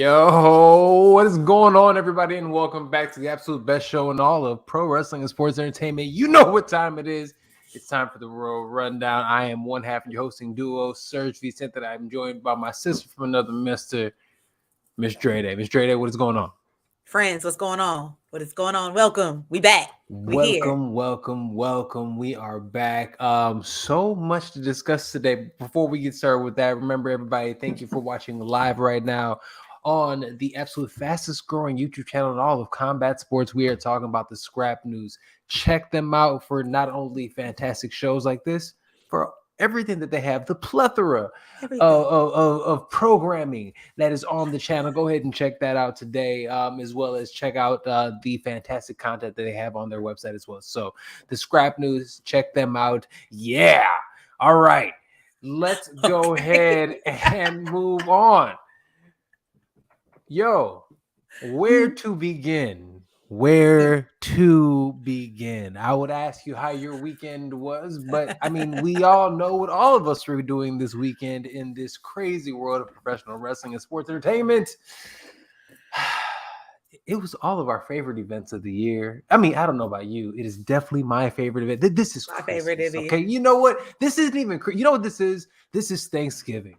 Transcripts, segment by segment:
Yo, what is going on, everybody, and welcome back to the absolute best show in all of pro wrestling and sports entertainment. You know what time it is. It's time for the Royal Rundown. I am one half of your hosting duo, Serg Vicente. I'm joined by my sister from another mister, Miss Drede. Miss Drede, what is going on? Friends, what's going on? What is going on? Welcome. We back. We here. Welcome. We are back. So much to discuss today. Before we get started with that, remember, everybody, thank you for watching live right now on the absolute fastest growing YouTube channel in all of combat sports. We are talking about the Scrap News. Check them out for not only fantastic shows like this, for everything that they have, the plethora of programming that is on the channel. Go ahead and check that out today, as well as check out the fantastic content that they have on their website as well. So the Scrap News, check them out. Yeah. All right. Let's go ahead and move on. Yo, where to begin? Where to begin? I would ask you how your weekend was, but I mean, we all know what all of us were doing this weekend in this crazy world of professional wrestling and sports entertainment. It was all of our favorite events of the year. I mean, I don't know about you. It is definitely my favorite event. This is my Christmas, favorite event. Okay, you know what? This isn't even. You know what this is? This is Thanksgiving.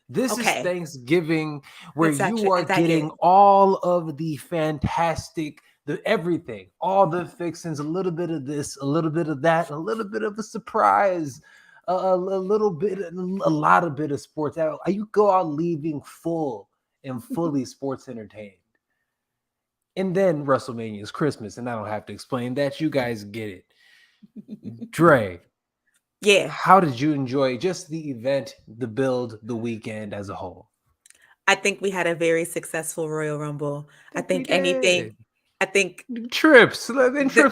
This is Thanksgiving, where you are getting all of the fantastic, the everything, all the fixings, a little bit of this, a little bit of that, a little bit of a surprise, a lot of bit of sports. You go out leaving full and fully sports entertained. And then WrestleMania is Christmas, and I don't have to explain that. You guys get it. Dre. Yeah. How did you enjoy just the event, the build, the weekend as a whole? I think we had a very successful Royal Rumble. I think trips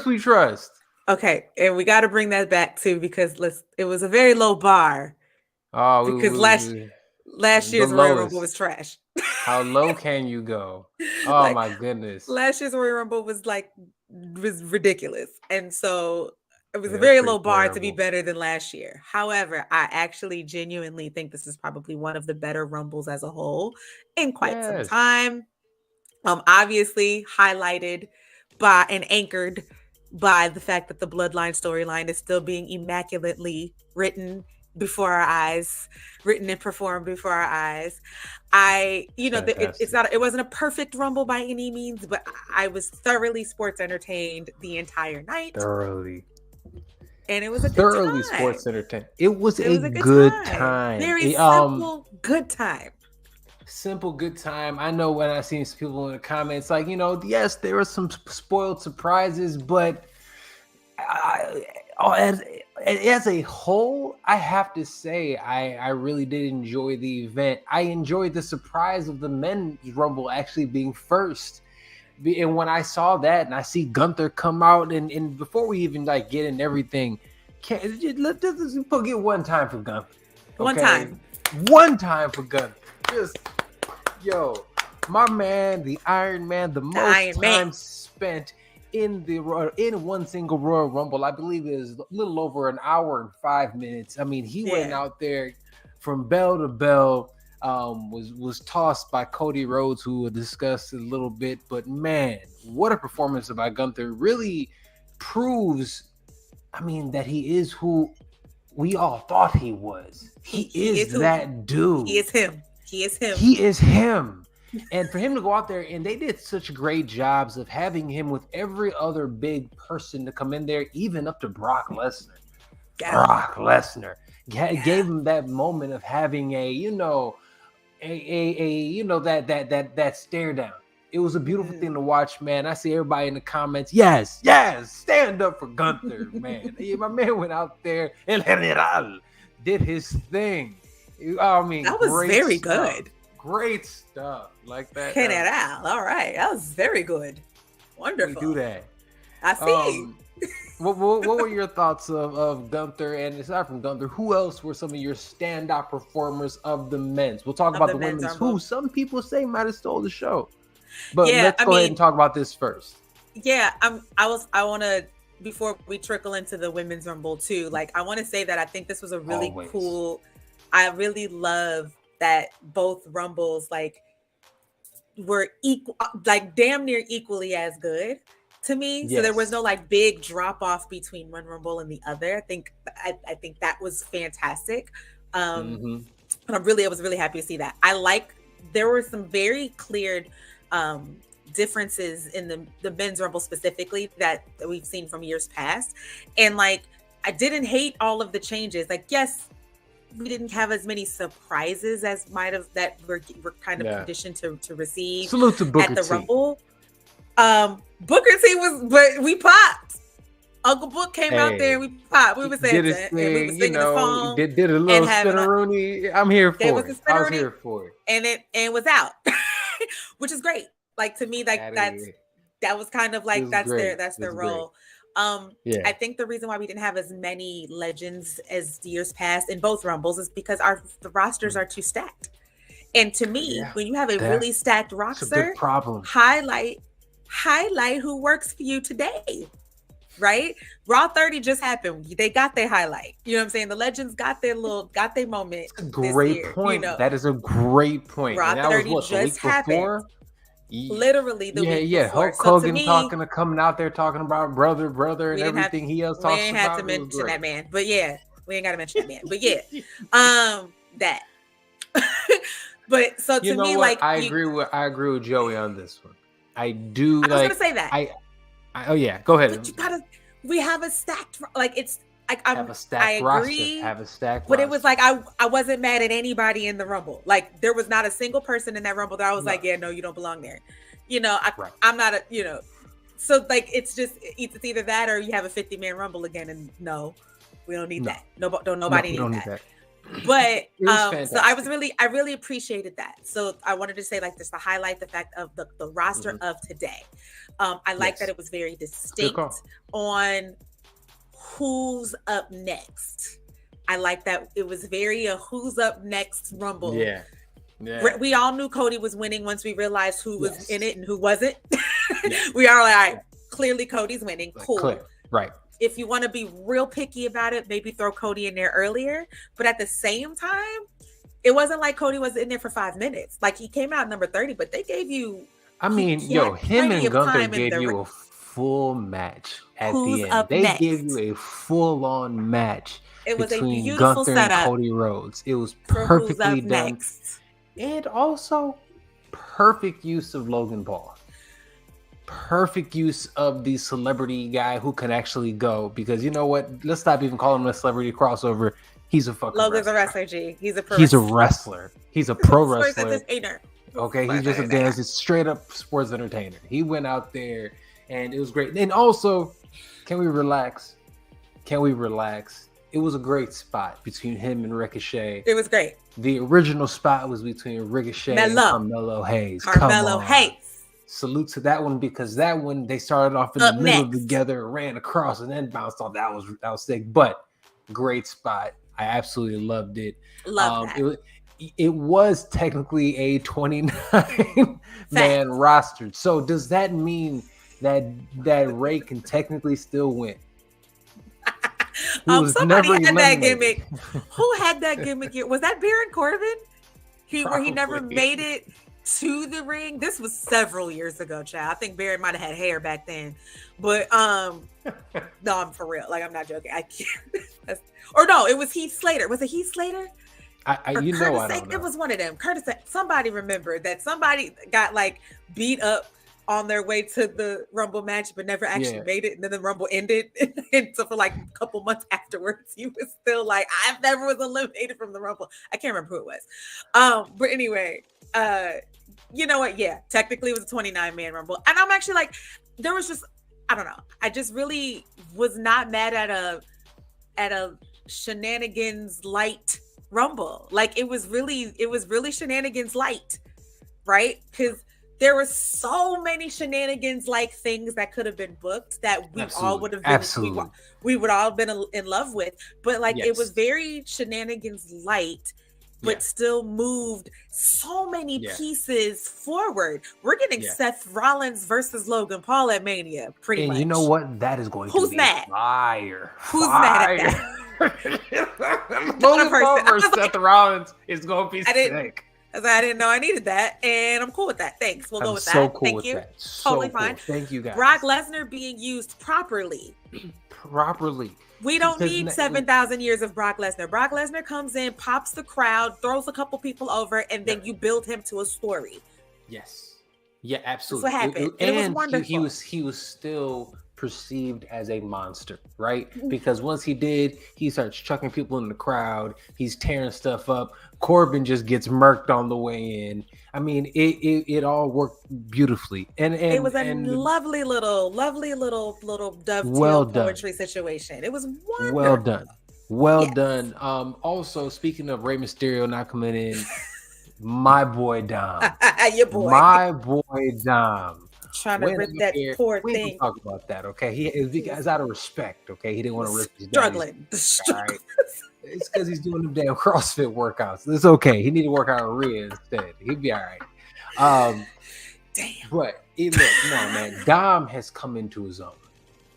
we trust. Okay, and we got to bring that back too, because it was a very low bar. Oh, because last year's Royal Rumble was trash. How low can you go? Oh my goodness! Last year's Royal Rumble was ridiculous, and so it was a very low bar to be better than last year. However, I actually genuinely think this is probably one of the better Rumbles as a whole in quite some time. Obviously highlighted by and anchored by the fact that the Bloodline storyline is still being immaculately written before our eyes, written and performed before our eyes. It wasn't a perfect Rumble by any means, but I was thoroughly sports entertained the entire night. And it was a thoroughly good time. Sports entertainment. It was a good time. Very simple, good time. Simple, good time. I know when I see people in the comments, yes, there were some spoiled surprises, but as a whole, I have to say I really did enjoy the event. I enjoyed the surprise of the men's Rumble actually being first. And when I saw that and I see Gunther come out, and before we even get in everything, let's get one time for Gunther. Okay? One time for Gunther. Just, my man, the Iron Man, the most time spent in one single Royal Rumble. I believe it was a little over an hour and 5 minutes. I mean, he went out there from bell to bell. Was tossed by Cody Rhodes, who we'll discuss a little bit. But man, what a performance by Gunther. Really proves, that he is who we all thought he was. He is that dude. He is him. He is him. And for him to go out there, and they did such great jobs of having him with every other big person to come in there, even up to Brock Lesnar. Brock Lesnar gave him that moment of having that stare down. It was a beautiful thing to watch, man. I see everybody in the comments. Yes, stand up for Gunther, man. My man went out there and General did his thing. That was very good. Great stuff like that. General, all right, that was very good. Wonderful. We do that. I see. What were your thoughts of Gunther? And aside from Gunther, who else were some of your standout performers of the men's? We'll talk about the women's, who some people say might have stole the show. But let's go ahead and talk about this first. Yeah, I want to, before we trickle into the women's Rumble too, I want to say that I think this was a really cool. I really love that both Rumbles were equal, like damn near equally as good to me. Yes. So there was no like big drop off between one Rumble and the other. I think that was fantastic. And I was really happy to see that. There were some very clear differences in the men's Rumble specifically that we've seen from years past. And like, I didn't hate all of the changes. Like, yes, we didn't have as many surprises as that we're kind of conditioned to receive. Salute to Booker at the T. Rumble. Booker T but we popped. Uncle Book came out there and we popped. We were saying that. And we were singing the song. Did a little spinneroonie. I'm here for it. I was here for it. And was out. Which is great. Like, to me, like that was kind of like that's their role. I think the reason why we didn't have as many legends as years past in both Rumbles is because the rosters are too stacked. And to me, when you have a really stacked roster, highlight who works for you today. Right? Raw 30 just happened. They got their highlight. You know what I'm saying? The legends got their moment. Great point. You know? That is a great point. Raw 30 just happened. Literally the week before. Hulk Hogan coming out there talking about brother and everything he else talks about. We ain't have to mention that man. But yeah, we ain't got to mention that man. But yeah, that. But so to me, like, I agree with Joey on this one. I do. I was gonna say that. Oh yeah, go ahead. But we have a stacked, like, it's like I agree, have a stacked but roster. It was like I wasn't mad at anybody in the Rumble. Like, there was not a single person in that Rumble that I was like, yeah, no, you don't belong there. You know, I'm not so like, it's either that or you have a 50-man Rumble again, and no, we don't need that. Nobody needs that. But so I really appreciated that. So I wanted to say, like, this to highlight the fact of the roster of today. I like that it was very distinct on who's up next. I like that it was very a who's up next Rumble. Yeah. We all knew Cody was winning once we realized who was in it and who wasn't. We are like, all right, clearly Cody's winning. Cool. Clear. Right. If you want to be real picky about it, maybe throw Cody in there earlier. But at the same time, it wasn't like Cody was in there for 5 minutes. Like, he came out number 30, but they gave you. I mean, him and Gunther gave you a full match at the end. They gave you a full-on match. It was between a beautiful Gunther setup and Cody Rhodes. It was perfectly done. Next. And also perfect use of Logan Paul. Perfect use of the celebrity guy who can actually go, because you know what? Let's stop even calling him a celebrity crossover. He's a fucking Logan's a wrestler, G. He's a pro wrestler. He's a pro wrestler. Okay, he's just a straight up sports entertainer. He went out there and it was great. And also, can we relax? It was a great spot between him and Ricochet. It was great. The original spot was between Ricochet and Carmelo Hayes. Carmelo Hayes. Salute to that one, because that one they started off in the middle together, ran across, and then bounced off. That was sick, but great spot. I absolutely loved it. That. It was technically a 29-man roster. So does that mean that Ray can technically still win? Somebody had that gimmick. Who had that gimmick? Was that Baron Corbin? Where he never made it to the ring. This was several years ago, child. I think Baron might have had hair back then, but no, I'm for real. Like, I'm not joking. I can't. Or no, it was Heath Slater. Was it Heath Slater? I don't know. It was one of them. Curtis. Somebody remembered that somebody got like beat up on their way to the Rumble match, but never actually made it. And then the Rumble ended. And so for like a couple months afterwards, he was still like, I never was eliminated from the Rumble. I can't remember who it was. But anyway, you know what? Yeah, technically it was a 29-man Rumble. And I'm actually like, there was just, I don't know. I just really was not mad at a shenanigans light Rumble. Like, it was really shenanigans light, right? Because there were so many shenanigans like things that could have been booked that we all would have been, we would all been in love with. But like, it was very shenanigans light, but still moved so many pieces forward. We're getting Seth Rollins versus Logan Paul at Mania, pretty much. And you know what? That is going to be fire. Who's mad at that? Logan Paul versus Seth Rollins is going to be sick. I didn't know I needed that, and I'm cool with that. Thanks. We'll go with so that. Cool Thank with you. That. Totally Cool. fine. Thank you, guys. Brock Lesnar being used properly. We don't need 7,000 years of Brock Lesnar. Brock Lesnar comes in, pops the crowd, throws a couple people over, and then you build him to a story. Yes. Yeah, absolutely. That's what happened. And it was wonderful. He was still perceived as a monster, right? Because once he starts chucking people in the crowd. He's tearing stuff up. Corbin just gets murked on the way in. I mean, it all worked beautifully, and it was a lovely little dovetail poetry situation. It was wonderful. Well done. Also, speaking of Rey Mysterio not coming in, my boy Dom, my boy Dom, trying to rip that poor we thing. We talk about that, okay? He's out of respect, okay? He didn't want to rip his struggling. Right? It's because he's doing them damn CrossFit workouts. It's okay. He need to work out at Rhea instead. He'll be all right. Damn. But look, no, man. Dom has come into his own.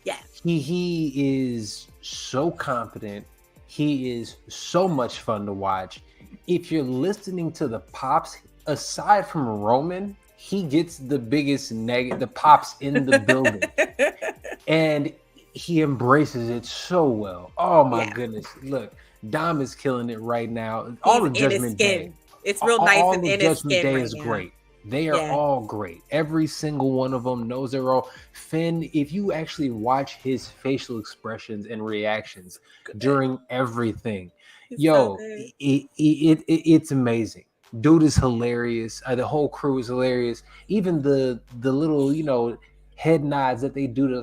Yeah. He is so confident. He is so much fun to watch. If you're listening to the pops, aside from Roman, he gets the biggest the pops in the building. And he embraces it so well. Oh my goodness. Look, Dom is killing it right now. All the Judgment Day. It's real nice and in his Judgment skin Day right is now. Great. They are all great. Every single one of them knows their role. Finn, if you actually watch his facial expressions and reactions during everything, it's amazing. Dude is hilarious. The whole crew is hilarious. Even the little, head nods that they do to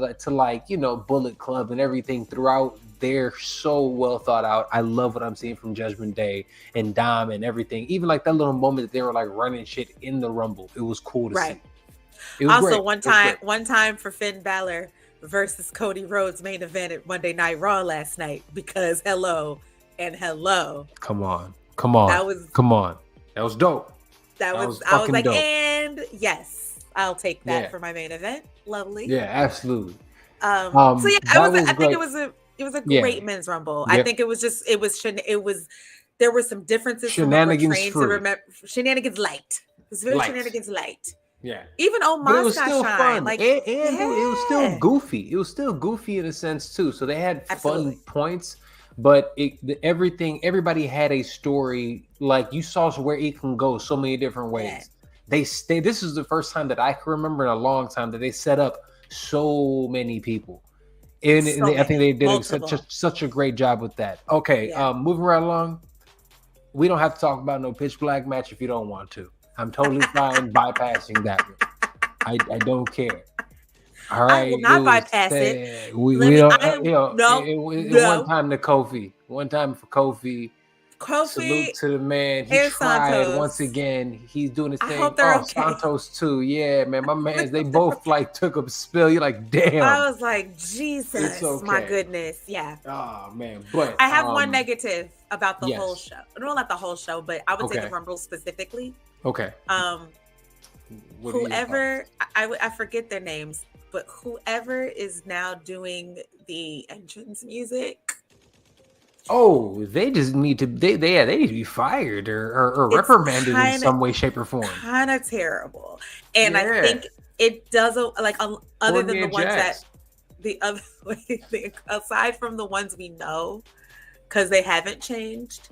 Bullet Club and everything throughout, they're so well thought out. I love what I'm seeing from Judgment Day and Dom and everything. Even like that little moment that they were like running shit in the Rumble. It was cool to see. It was also great. one time for Finn Balor versus Cody Rhodes main event at Monday Night Raw last night, because hello. Come on. That was dope. I was like, dope. And yes. I'll take that for my main event. Lovely. Yeah, absolutely. I think it was a great men's rumble. Yep. I think there were some differences from what we're trained to remember. Shenanigans light. It was very shenanigans light. Yeah. Even Omos got shine. Fun. It was still goofy. It was still goofy in a sense too. So they had fun points, but everybody had a story. Like you saw where it can go so many different ways. Yeah. This is the first time that I can remember in a long time that they set up so many people. And I think they did such a great job with that. Okay, moving right along. We don't have to talk about no pitch black match if you don't want to. I'm totally fine bypassing that one. I don't care. All right. I will not bypass it. We don't, one time to Kofi. One time for Kofi. Salute to the man. He tried Santos. Once again. He's doing his thing. Okay. Santos too. Yeah, man. My man, they both took a spill. You're like, damn. I was like, Jesus, my goodness. Yeah. Oh man. But I have one negative about the whole show. No, not the whole show, but I would say the Rumble specifically. Okay. Whoever I forget their names, but whoever is now doing the entrance music. Oh, they just need to they need to be fired or reprimanded in some way, shape, or form. Kind of terrible. And I think it does other than the ones aside from the ones we know, because they haven't changed.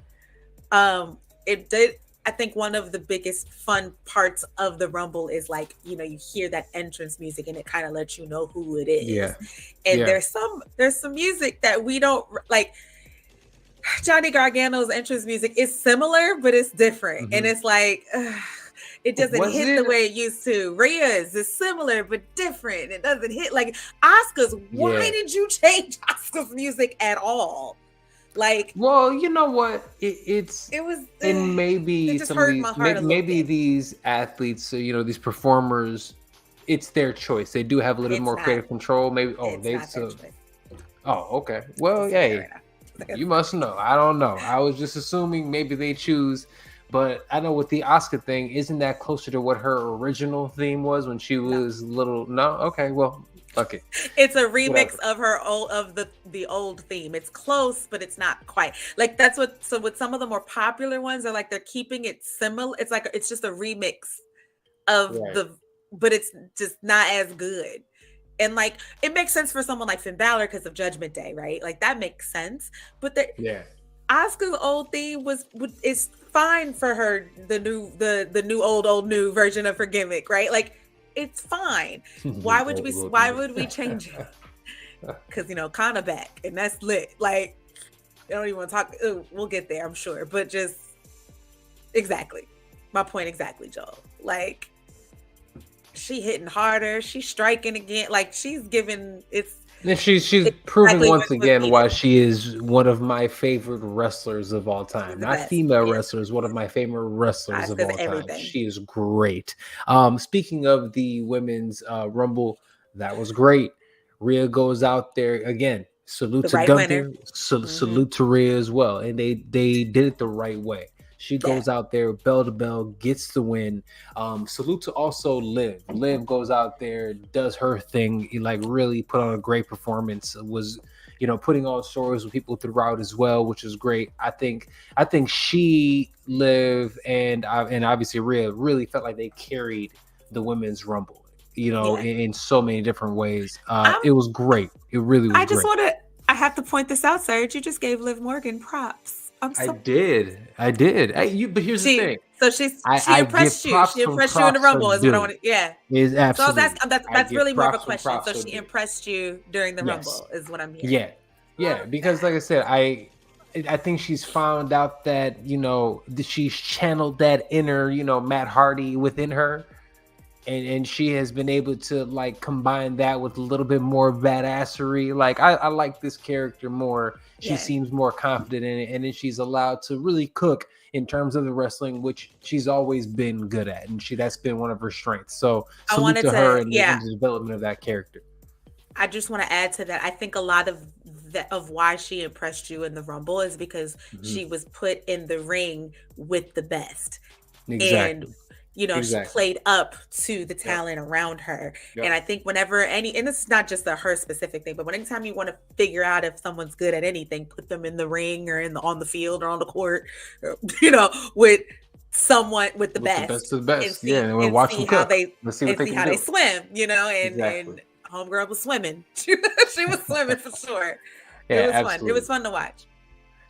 It did. I think one of the biggest fun parts of the Rumble is you hear that entrance music and it kind of lets you know who it is. Yeah. And there's some music that we don't like. Johnny Gargano's entrance music is similar, but it's different. Mm-hmm. And it's it doesn't hit the way it used to. Rhea's is similar, but different. It doesn't hit like Asuka's. Why did you change Asuka's music at all? Well, you know what? And maybe some of these, maybe these athletes, these performers, it's their choice. They do have a little bit more creative control. Maybe. Okay. Well, hey. You must know. I don't know. I was just assuming maybe they choose, but I know with the Asuka thing, isn't that closer to what her original theme was when she was little? No? Okay, well, Okay. It's a remix of the old theme. It's close, but it's not quite. Like that's what. So with some of the more popular ones, they're like they're keeping it similar. It's like it's just a remix of but it's just not as good. And like it makes sense for someone like Finn Balor because of Judgment Day, right? Like that makes sense. But Asuka's old theme is fine for her. The new old new version of her gimmick, right? Like it's fine. Why would we change it? Because Kana back and that's lit. Like I don't even want to talk. We'll get there, I'm sure. But just exactly my point. Exactly, Joel. Like she hitting harder. She's striking again. Like she's giving it's. And she's proven once again why she is one of my favorite wrestlers of all time. Not female wrestlers, one of my favorite wrestlers of all time. She is great. Speaking of the women's Rumble, that was great. Rhea goes out there again. Salute to Gunther. Salute to Rhea as well. And they did it the right way. She goes out there, bell to bell, gets the win. Salute to also Liv. Liv goes out there, does her thing, like really put on a great performance. Was, putting on stories with people throughout as well, which is great. I think she, Liv, and obviously Rhea really felt like they carried the women's Rumble, in so many different ways. It was great. It really was great. I have to point this out, Serge. You just gave Liv Morgan props. I did. But here's the thing. So she impressed you. She impressed you in the Rumble. Is what I want to. Yeah. Is absolutely. So that's really more of a question. So she impressed you during the Rumble, is what I'm hearing. Yeah. Because like I said, I think she's found out that she's channeled that inner Matt Hardy within her, and she has been able to like combine that with a little bit more badassery. Like I like this character more. She seems more confident in it, and then she's allowed to really cook in terms of the wrestling, which she's always been good at, and that's been one of her strengths. So salute to her and the development of that character. I just want to add to that. I think a lot of why she impressed you in the Rumble is because she was put in the ring with the best. Exactly. And she played up to the talent around her. And I think whenever and this is not just a her specific thing, but anytime you want to figure out if someone's good at anything, put them in the ring or on the field or on the court, with someone with the best. The best of the best. And see, and watch see them how they Let's see what they can do. They swim, and homegirl was swimming. She was swimming for sure. It was fun. It was fun to watch.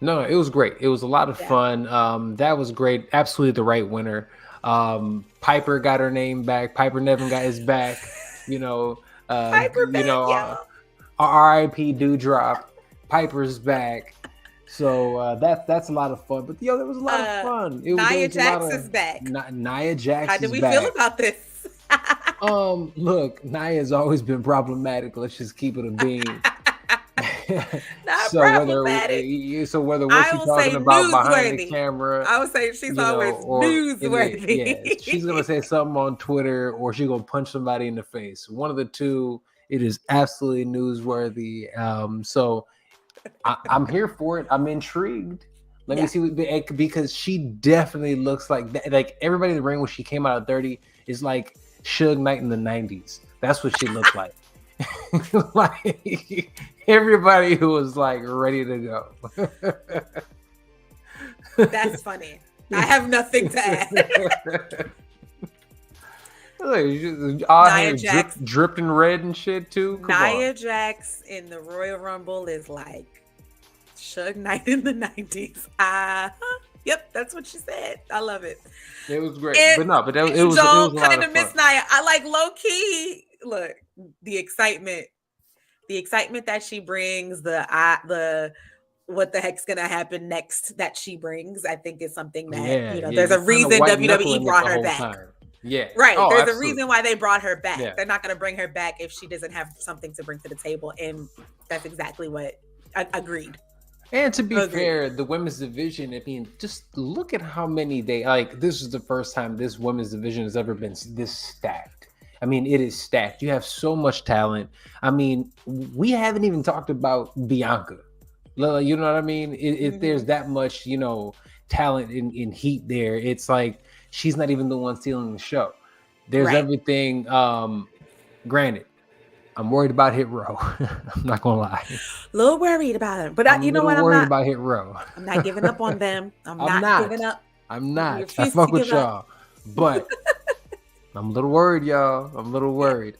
No, it was great. It was a lot of fun. That was great. Absolutely the right winner. Piper got her name back. Piper Nevin got his back. Piper back, RIP Dewdrop. Piper's back. So that's a lot of fun. But there was a lot of fun. Nia Jax is back. Nia Jax. How do we feel about this? Look, Nia's always been problematic. Let's just keep it a beam. Not problematic. Whether what she's talking about behind the camera, I would say she's always newsworthy. She's gonna say something on Twitter, or she's gonna punch somebody in the face. One of the two. It is absolutely newsworthy. So I'm here for it. I'm intrigued. Let me see because she definitely looks like everybody in the ring when she came out of 30 is like Suge Knight in the 90s. That's what she looked like. Like everybody who was like ready to go. That's funny. I have nothing to add. Nia Jax dripped in red and shit too. Nia Jax in the Royal Rumble is like Suge Knight in the 90s. Yep, that's what she said. I love it. It was great, but it was kind of miss Nia. I like low key. Look, the excitement that she brings, the what the heck's gonna happen next that she brings, I think is something that there's a reason WWE brought her back. Time. Yeah, right. There's a reason why they brought her back. They're not gonna bring her back if she doesn't have something to bring to the table, and that's exactly what I agreed. And to be fair, the women's division, I mean, just look at how many this is the first time this women's division has ever been this stacked. I mean, it is stacked. You have so much talent. I mean, we haven't even talked about Bianca. You know what I mean? If there's that much, talent in heat there, it's like she's not even the one stealing the show. There's everything. Granted, I'm worried about Hit Row. I'm not gonna lie. A little worried about him, but you know what? I'm worried about Hit Row. I'm not giving up on them. I'm not giving up. I'm not. I fuck with y'all, but I'm a little worried, y'all. I'm a little worried.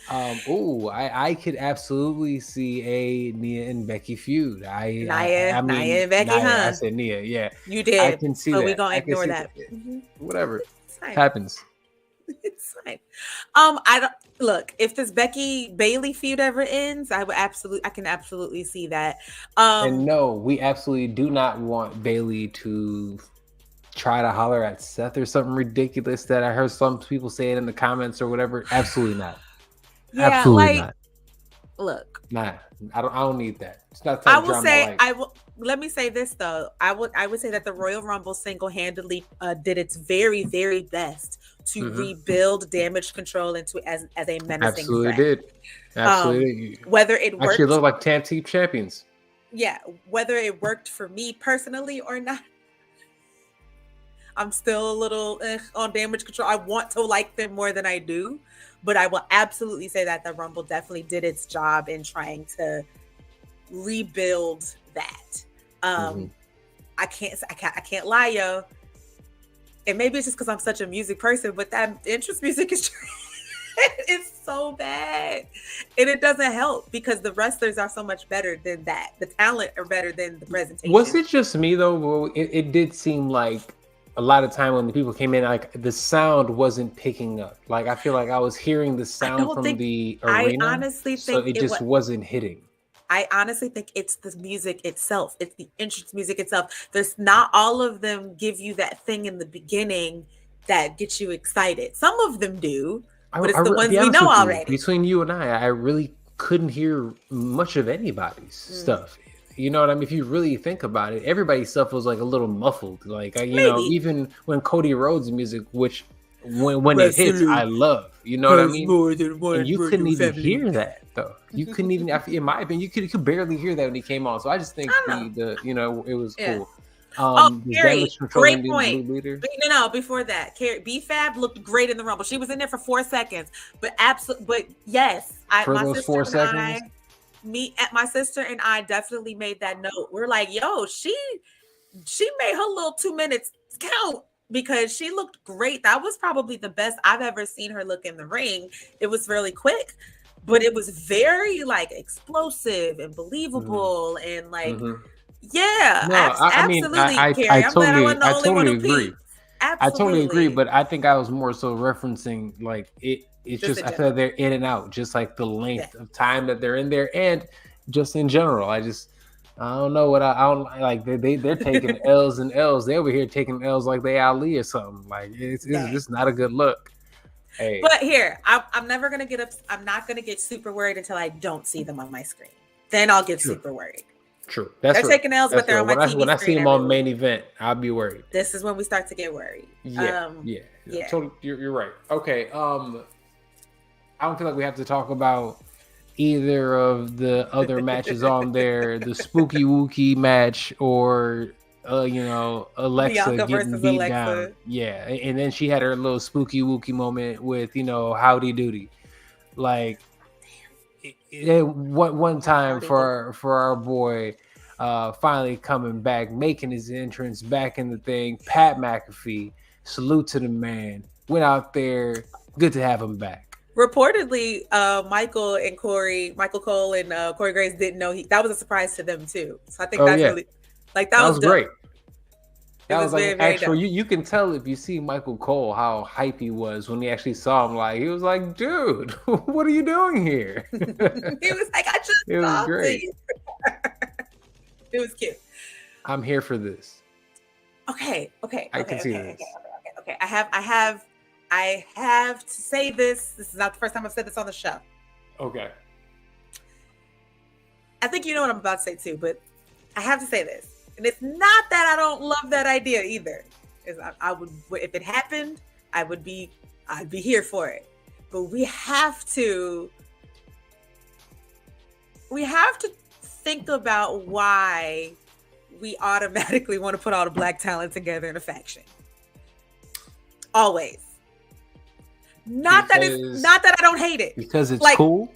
I could absolutely see a Nia and Becky feud. Nia and Becky, huh? I said Nia, yeah. You did. I can see that. We're gonna ignore that. Whatever. Happens. It's fine. I don't look, if this Becky Bailey feud ever ends, I can absolutely see that. And no, we absolutely do not want Bailey to try to holler at Seth or something ridiculous that I heard some people say it in the comments or whatever. Absolutely not. Yeah, absolutely not. Look, nah, I don't need that. It's not. I will say, let me say this though. I would say that the Royal Rumble single-handedly did its very, very best to rebuild Damage Control into as a menacing absolutely threat. Absolutely. Whether it worked, actually look like tag team champions. Yeah, whether it worked for me personally or not, I'm still a little on Damage Control. I want to like them more than I do, but I will absolutely say that the Rumble definitely did its job in trying to rebuild that. I can't lie, yo. And maybe it's just because I'm such a music person, but that entrance music is it's so bad, and it doesn't help because the wrestlers are so much better than that. The talent are better than the presentation. Was it just me though? It did seem like a lot of time when the people came in, like the sound wasn't picking up. Like I feel like I was hearing the sound from the arena. I honestly think so it just wasn't hitting. I honestly think it's the music itself. It's the entrance music itself. There's not all of them give you that thing in the beginning that gets you excited. Some of them do, but it's the ones we know already. Between you and I really couldn't hear much of anybody's stuff. You know what I mean? If you really think about it, everybody's stuff was like a little muffled. Like, you know, even when Cody Rhodes' music, which when it hits, I love. You know what I mean? And you couldn't even hear that though. You couldn't even, in my opinion, you could barely hear that when he came on. So I just think the you know, it was cool. Carrie, great point. No, before that, Carrie B-Fab looked great in the Rumble. She was in there for 4 seconds, but yes, my sister and I definitely made that note. We're like, yo, she made her little 2 minutes count because she looked great. That was probably the best I've ever seen her look in the ring. It was really quick, but it was very like explosive and believable and like, yeah, absolutely. I totally agree. I totally agree, but I think I was more so referencing like it's just I feel like they're in and out, just like the length of time that they're in there, and just in general. I don't know what I don't like. They're taking L's and L's. They over here taking L's like they Ali or something. Like it's just not a good look. Hey. But here, I'm never gonna get up. I'm not gonna get super worried until I don't see them on my screen. Then I'll get super worried. True. They're taking L's, but they're on my TV when I see them on main event, I'll be worried. This is when we start to get worried. Yeah. Totally, you're right. Okay. I don't feel like we have to talk about either of the other matches on there, the Spooky Wookie match or Alexa Bianca getting beat down. Yeah, and then she had her little Spooky Wookie moment with Howdy Doody. Like one time for our boy finally coming back, making his entrance back in the thing. Pat McAfee, salute to the man. Went out there. Good to have him back. Reportedly, Michael Cole and Corey Graves didn't know that was a surprise to them too. So I think really like that was great. That was like actually you can tell if you see Michael Cole how hype he was when he actually saw him. Like he was like, dude, what are you doing here? He was like, I just it was great. It was cute. I'm here for this. Okay. I can see this. Okay. I have to say this. This is not the first time I've said this on the show. Okay. I think you know what I'm about to say too, but I have to say this. And it's not that I don't love that idea either. I would, if it happened, I'd be here for it. But we have to think about why we automatically want to put all the black talent together in a faction. Always. Not that I don't hate it. Because it's like, cool.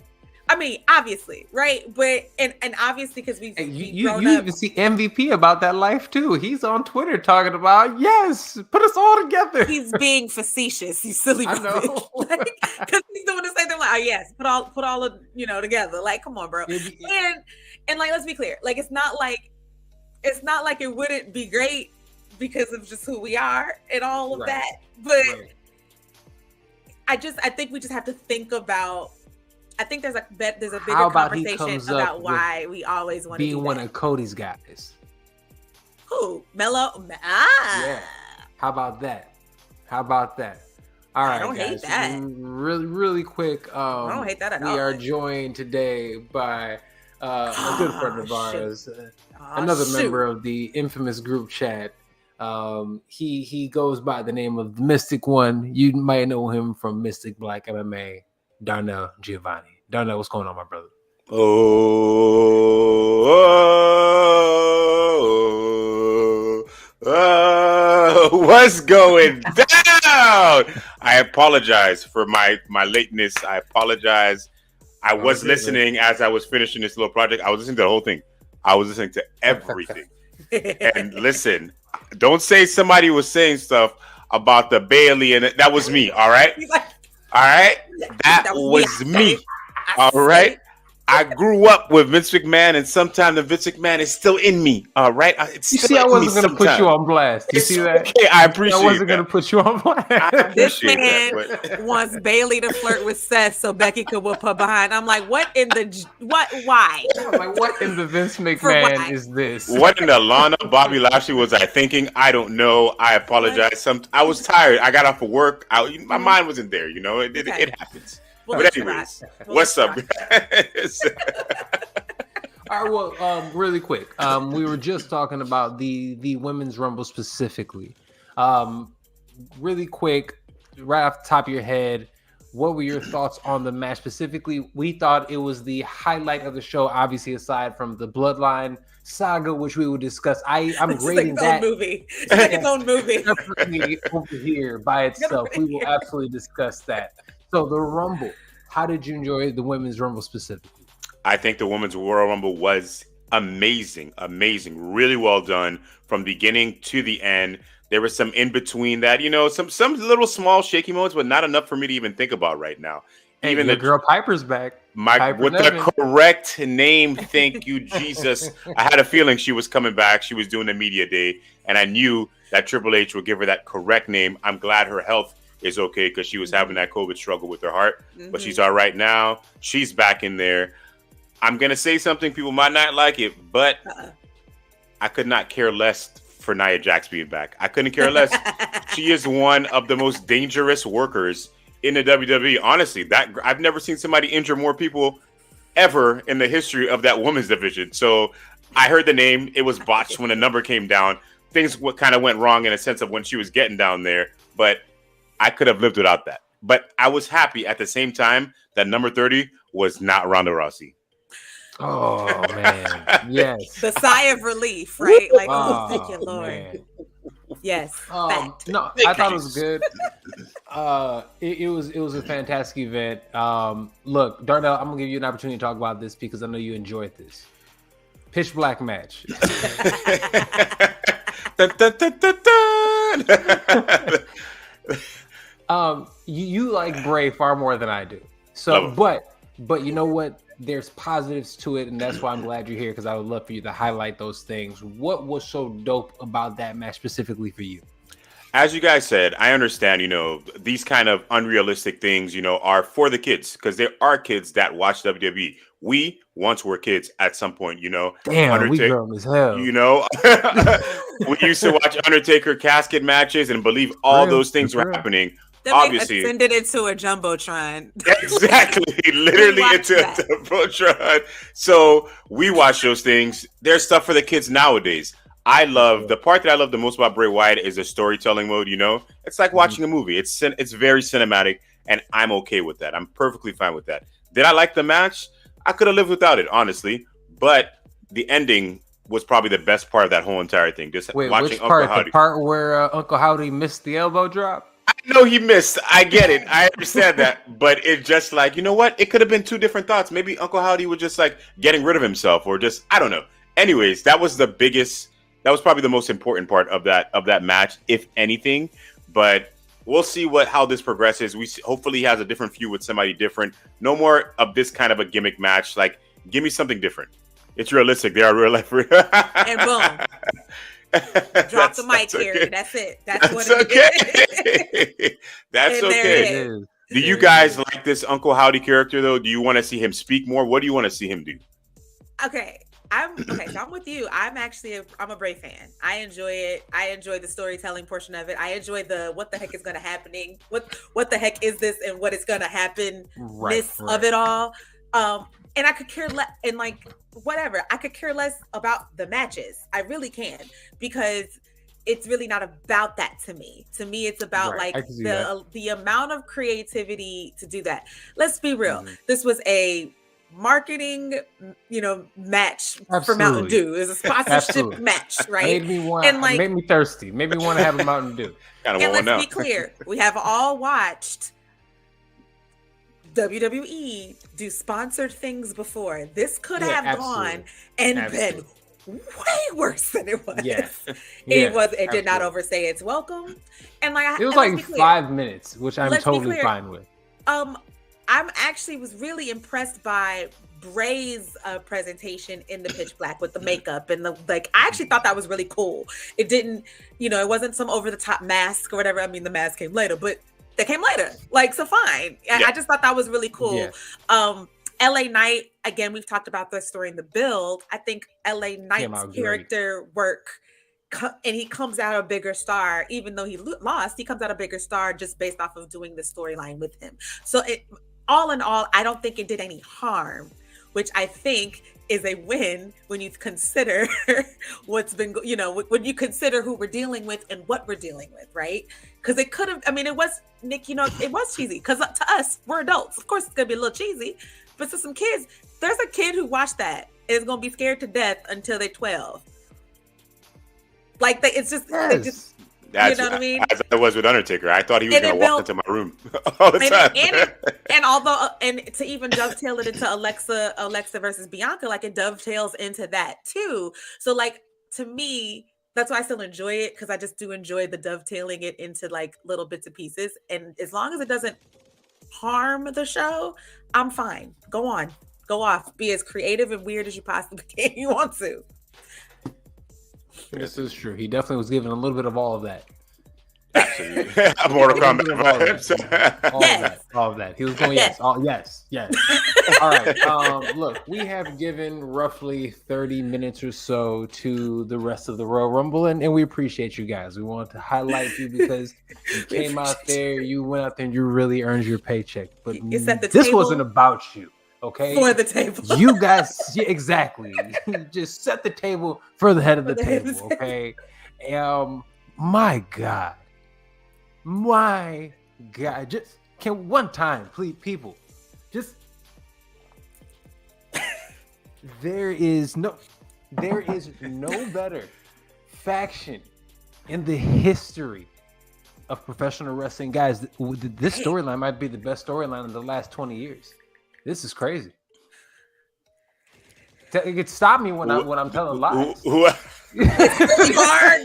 I mean, obviously, right? But and obviously because we've you grown up. even see MVP about that life too. He's on Twitter talking about yes, put us all together. He's being facetious. He's silly. I know, because he's doing the same thing. Like, oh yes, put all of together. Like, come on, bro. And like, let's be clear. Like, it's not like it wouldn't be great because of just who we are and all of that. But I think we just have to think about. I think there's a bigger conversation about why we always want to be one of Cody's guys. Who? Mello? Yeah. How about that? All right, I don't guys. hate that. Really, really quick. I don't hate that at all. We are joined today by a good friend of ours, another member of the infamous group chat. He goes by the name of the Mystic One. You might know him from Mystic Black MMA. Darnell Giovanni. Darnell, what's going on, my brother? What's going down? I apologize for my lateness. I apologize. I was listening as I was finishing this little project. I was listening to the whole thing. I was listening to everything. And listen, don't say somebody was saying stuff about the Bailey and that was me, all right? All right? That was me. All right? I grew up with Vince McMahon, and sometimes the Vince McMahon is still in me. All right? You see, I wasn't going to put you on blast. You see that? Okay, I appreciate I wasn't going to put you on blast. This man wants Bailey to flirt with Seth so Becky could whoop her behind. I'm like, why? I'm like, what in the Vince McMahon is this? What in the Lana Bobby Lashley was I thinking? I don't know. I apologize. I was tired. I got off of work. My mind wasn't there. It happens. But anyways, what's up, guys? All right, well, really quick. We were just talking about the Women's Rumble specifically. Really quick, right off the top of your head, what were your thoughts on the match specifically? We thought it was the highlight of the show, obviously, aside from the Bloodline saga, which we will discuss. I'm grading that movie. It's like its own movie. Separately over here by itself. We will absolutely discuss that. So the Rumble, how did you enjoy the Women's Rumble specifically? I think the Women's Royal Rumble was amazing, really well done from beginning to the end. There was some in between that, some little small shaky moments, but not enough for me to even think about right now. Hey, even the girl Piper's back. With the correct name, thank you, Jesus. I had a feeling she was coming back. She was doing the media day, and I knew that Triple H would give her that correct name. I'm glad her health is okay because she was having that COVID struggle with her heart, but she's all right now. She's back in there. I'm going to say something. People might not like it, but I could not care less for Nia Jax being back. I couldn't care less. She is one of the most dangerous workers in the WWE. Honestly, I've never seen somebody injure more people ever in the history of that women's division. So I heard the name. It was botched when the number came down. Things kind of went wrong in a sense of when she was getting down there, but I could have lived without that. But I was happy at the same time that number 30 was not Ronda Rousey. Oh, man. Yes. The sigh of relief, right? Like, thank you, Lord. Man. Yes. No, I thought it was good. It was a fantastic event. Look, Darnell, I'm going to give you an opportunity to talk about this because I know you enjoyed this. Pitch black match. Dun, dun, dun, dun, dun. You like Bray far more than I do. So, but you know what? There's positives to it, and that's why I'm glad you're here because I would love for you to highlight those things. What was so dope about that match specifically for you? As you guys said, I understand, these kind of unrealistic things, are for the kids because there are kids that watch WWE. We once were kids at some point, Damn, we grown as hell. We used to watch Undertaker casket matches and believe all those things were happening. Then obviously ascended into a jumbotron. Exactly, literally into a jumbotron. So we watch those things. There's stuff for the kids nowadays. The part that I love the most about Bray Wyatt is the storytelling mode. It's like watching a movie. It's very cinematic, and I'm okay with that. I'm perfectly fine with that. Did I like the match? I could have lived without it, honestly. But the ending was probably the best part of that whole entire thing. Just watching which part? Uncle Howdy. The part where Uncle Howdy missed the elbow drop? know he missed. I get it. I understand that. But it's just like, you know what? It could have been two different thoughts. Maybe Uncle Howdy was just like getting rid of himself, or just, I don't know. Anyways, that was probably the most important part of that match, if anything. But we'll see how this progresses. Hopefully he has a different feud with somebody different. No more of this kind of a gimmick match. Like, give me something different. It's realistic. They are real life. And boom. Drop the mic here. Okay. That's it. That's what it is. That's okay. Do you guys like this Uncle Howdy character though? Do you want to see him speak more? What do you want to see him do? Okay. So I'm with you. I'm a Bray fan. I enjoy it. I enjoy the storytelling portion of it. I enjoy the what the heck is gonna happening. What the heck is this and what is gonna happen of it all. And I could care less, and like whatever. I could care less about the matches. I really can, because it's really not about that to me. To me, it's about the amount of creativity to do that. Let's be real. Mm-hmm. This was a marketing, match for Mountain Dew. It was a sponsorship match, right? Made me thirsty. Made me want to have a Mountain Dew. And let's be clear, we have all watched WWE do sponsored things before. This could have gone and been way worse than it was. Yes. It did not overstay its welcome. And it was like 5 minutes, which I'm totally fine with. I'm actually was really impressed by Bray's presentation in the pitch black with the makeup and I actually thought that was really cool. It didn't, it wasn't some over the top mask or whatever. I mean, the mask came later, but that came later. So fine. Yeah. I just thought that was really cool. Yeah. LA Knight, again, we've talked about this during the build. I think LA Knight's character work, and he comes out a bigger star, even though he lost, he comes out a bigger star just based off of doing the storyline with him. So all in all, I don't think it did any harm, which I think is a win when you consider what's been, when you consider who we're dealing with and what we're dealing with, right? Because it could have, it was, Nick, it was cheesy. Because to us, we're adults. Of course, it's going to be a little cheesy. But to some kids, there's a kid who watched that and is going to be scared to death until they're 12. It's just, That's, you know what I mean? As I was with Undertaker, I thought he was going to walk into my room all the time. And to even dovetail it into Alexa versus Bianca, it dovetails into that too. So to me, that's why I still enjoy it, because I just do enjoy the dovetailing it into little bits and pieces. And as long as it doesn't harm the show, I'm fine. Go on, go off, be as creative and weird as you possibly can. You want to. This is true. He definitely was given a little bit of all of that. Absolutely. Mortal Kombat vibes. All of that. He was going, yes. Yes. All right. Look, we have given roughly 30 minutes or so to the rest of the Royal Rumble, and we appreciate you guys. We want to highlight you because you came out there, you went out there, and you really earned your paycheck. But this wasn't about you. Okay, for the table. You guys, exactly. Just set the table for the head of the table. Okay. My God. Just can one time, please, people. Just there is no better faction in the history of professional wrestling, guys. This storyline might be the best storyline in the last 20 years. This is crazy. It could stop me when I'm telling lies. It's really hard.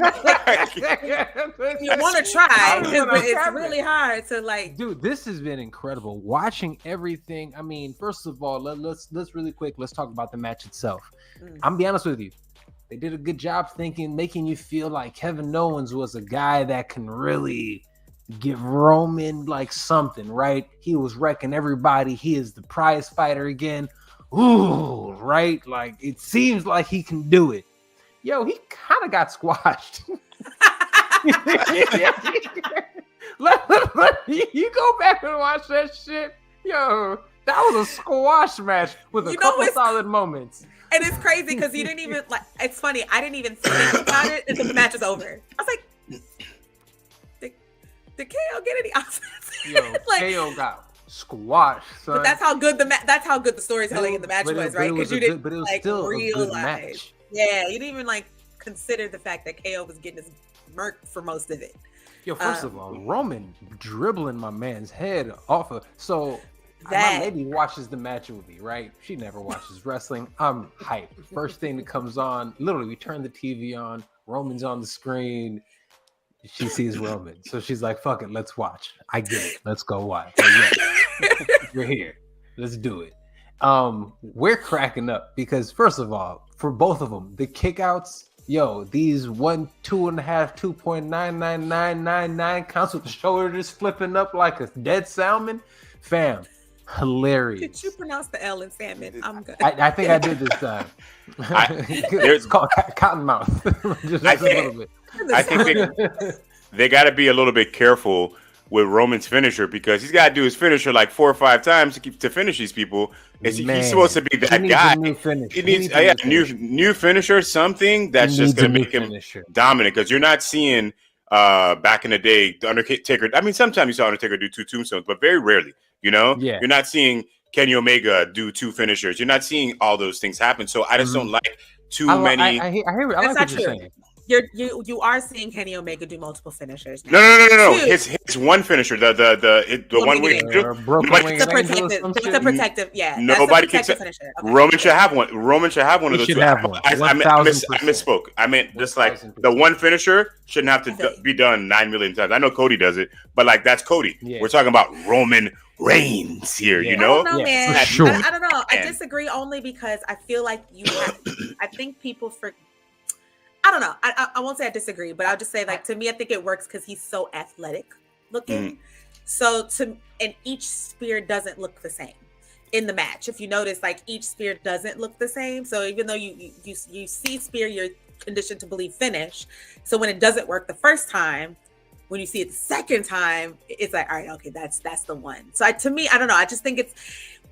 You want to try, but it's really hard to Dude, this has been incredible. Watching everything. I mean, first of all, let's really quick. Let's talk about the match itself. I'm gonna be honest with you. They did a good job making you feel like Kevin Owens was a guy that can really give Roman something, right? He was wrecking everybody. He is the prize fighter again. Ooh, right? It seems like he can do it. Yo, he kind of got squashed. You go back and watch that shit. Yo, that was a squash match with a couple solid moments. And it's crazy because you didn't even it's funny. I didn't even think about it until the match was over. I was like, did KO get any offense? Yo, KO got squashed, son. But that's how good the storytelling in the match was, right? Because you didn't still realize. A good match. Yeah, you didn't even consider the fact that KO was getting his murked for most of it. Yo, first of all, Roman dribbling my man's head off of. So my lady watches the match with me, right? She never watches wrestling. I'm hyped. First thing that comes on, literally, we turn the TV on. Roman's on the screen. She sees Roman, so she's like, "Fuck it, let's watch." I get it. Let's go watch. Like, yeah, we're here. Let's do it. We're cracking up because, first of all, for both of them, the kickouts. Yo, these 1, 2.5, 2.99999 counts with the shoulder just flipping up like a dead salmon, fam, hilarious. Did you pronounce the L in salmon? I'm good. I think I did this time. It's called cottonmouth. Just a little bit. I think they got to be a little bit careful with Roman's finisher because he's got to do his finisher like 4 or 5 times to finish these people. He's supposed to be that guy. He needs a new finisher, something that's just going to make him dominant. Because you're not seeing back in the day the Undertaker. I mean, sometimes you saw Undertaker do 2 tombstones, but very rarely. You know, you're not seeing Kenny Omega do 2 finishers. You're not seeing all those things happen. So I just don't like too many. I hear. I like what you're saying. You are seeing Kenny Omega do multiple finishers. No. His one finisher, the one wing. It's a protective. Yeah. Nobody can say Roman should have one. Roman should have one of those. Should have one. I misspoke. I meant just like the one finisher shouldn't have to be done 9 million times. I know Cody does it, but like that's Cody. Yeah. We're talking about Roman Reigns here. You know, I don't know, man. Sure. I don't know. I disagree only because I feel like you have. I think people I don't know. I won't say I disagree, but I'll just say, like, to me, I think it works because he's so athletic looking. So and each spear doesn't look the same in the match. If you notice, like, each spear doesn't look the same. So even though you see spear, you're conditioned to believe finish. So when it doesn't work the first time, when you see it the second time, it's like, all right, okay, that's the one. So to me, I don't know. I just think it's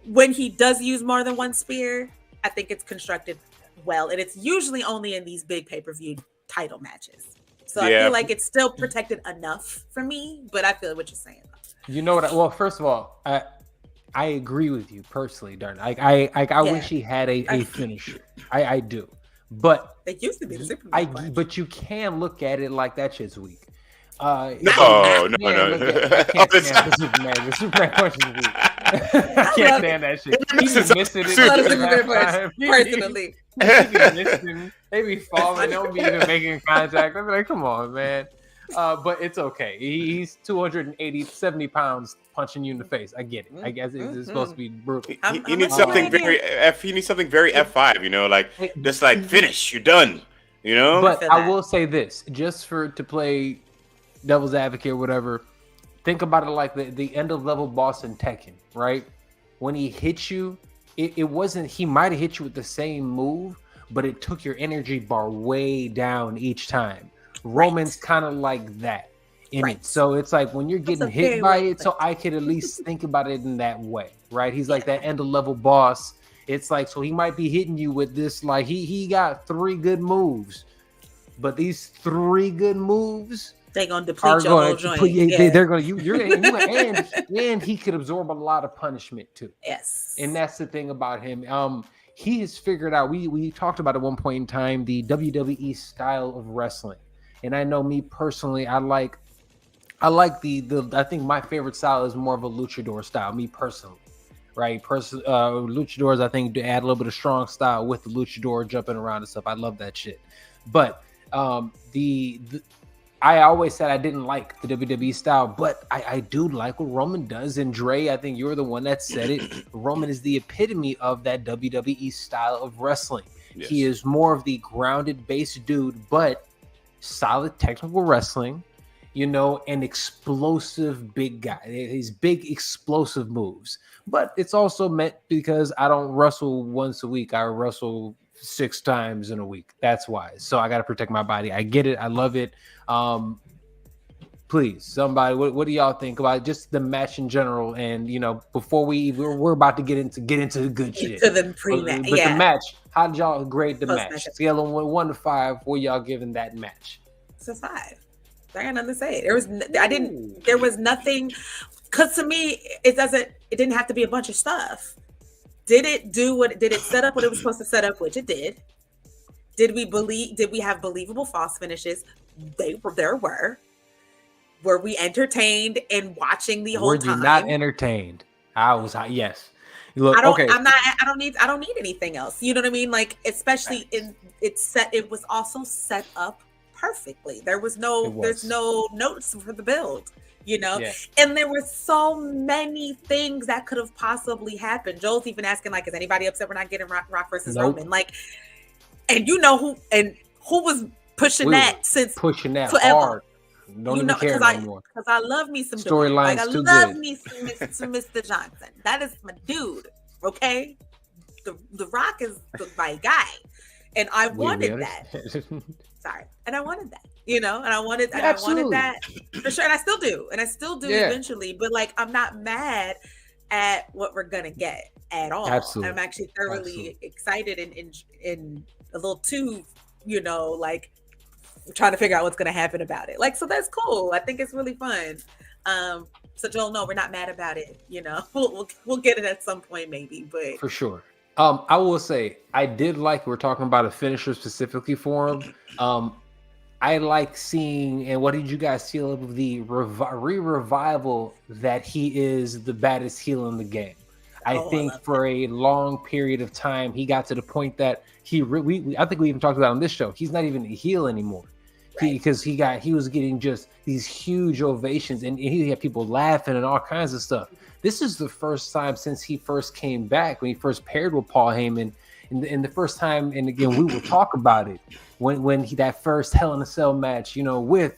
when he does use more than one spear, I think it's constructed well, and it's usually only in these big pay-per-view title matches. So I feel like it's still protected enough for me, but I feel what you're saying. You know what? Well, first of all, I agree with you personally, Darn. I wish he had a finisher. I do, but it used to be the Superman. But you can look at it like that shit's weak. No. I can't stand the Superman. The Superman punch is weak. I can't stand that shit. He be missing it. Personally. They be falling. They don't be even making contact. I'm like, come on, man. But it's okay. He's 70 pounds punching you in the face. I get it. I guess it's supposed to be brutal. He needs something very F5. You know, like just like finish. You're done. You know. But I will say this, just to play devil's advocate or whatever. Think about it like the end of level boss in Tekken, right? When he hits you, it wasn't, he might have hit you with the same move, but it took your energy bar way down each time. Roman's kind of like that in it. So it's like when you're getting hit by it, so I could at least think about it in that way, right? He's like that end of level boss. It's like, so he might be hitting you with this, like he got 3 good moves, but these 3 good moves, they're gonna deplete your whole joint. They're gonna and he could absorb a lot of punishment too. Yes, and that's the thing about him. He has figured out. We talked about at one point in time the WWE style of wrestling, and I know me personally, I like the. I think my favorite style is more of a luchador style. Me personally, right? Luchadors, I think, add a little bit of strong style with the luchador jumping around and stuff. I love that shit, but I always said I didn't like the WWE style, but I do like what Roman does. And Dre, I think you're the one that said it. Roman is the epitome of that WWE style of wrestling. Yes. He is more of the grounded base dude, but solid technical wrestling, you know, and explosive big guy. He's big explosive moves. But it's also meant because I don't wrestle once a week. I wrestle 6 times in a week. That's why. So I got to protect my body. I get it. I love it. Please, somebody, what do y'all think about just the match in general? And you know, before we're about to get into the good shit. To the pre-match, but the match. How did y'all grade the match? Scale on 1 to 5. What y'all giving that match? It's a 5. I got nothing to say. There was nothing. Because to me, it didn't have to be a bunch of stuff. Did it set up what it was supposed to set up, which it did? Did we have believable false finishes? There were. were we entertained in watching the whole time? Were you not entertained? I was. Yes. Look, I don't need anything else. You know what I mean? Like, especially it was also set up perfectly. There's no notes for the build, you know? Yeah. And there were so many things that could have possibly happened. Joel's even asking, like, is anybody upset we're not getting Rock versus Roman? Like, and you know who was pushing that forever. Hard. Don't even care anymore. Because I love me some storylines. Like, I love me some Mr. Johnson. That is my dude. Okay, the Rock is my guy, and I wanted that. Sorry, and I wanted that. You know, and I wanted that for sure, and I still do, eventually. But like, I'm not mad at what we're gonna get at all. Absolutely, I'm actually thoroughly excited and a little too, you know, like, trying to figure out what's going to happen about it. Like, so that's cool. I think it's really fun. So Joel, no, we're not mad about it. You know, we'll get it at some point maybe, but for sure. I will say I did like, we're talking about a finisher specifically for him. I like seeing, and what did you guys feel of the revival that he is the baddest heel in the game? I think for a long period of time, he got to the point that I think we even talked about on this show. He's not even a heel anymore, because he was getting just these huge ovations, and he had people laughing and all kinds of stuff. This is the first time since he first came back, when he first paired with Paul Heyman, and the first time, and again we will talk about it when he, that first Hell in a Cell match, you know, with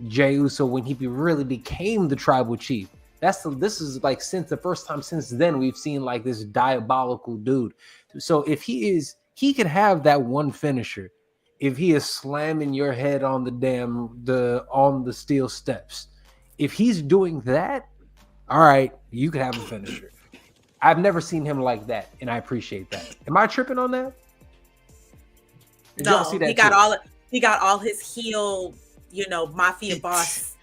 Jey Uso, when he really became the tribal chief. This is like, since the first time since then we've seen like this diabolical dude. So if he could have that one finisher, if he is slamming your head on on the steel steps, if he's doing that, all right, you could have a finisher. I've never seen him like that, and I appreciate that. Am I tripping on that? No, he got all his heel, you know, mafia boss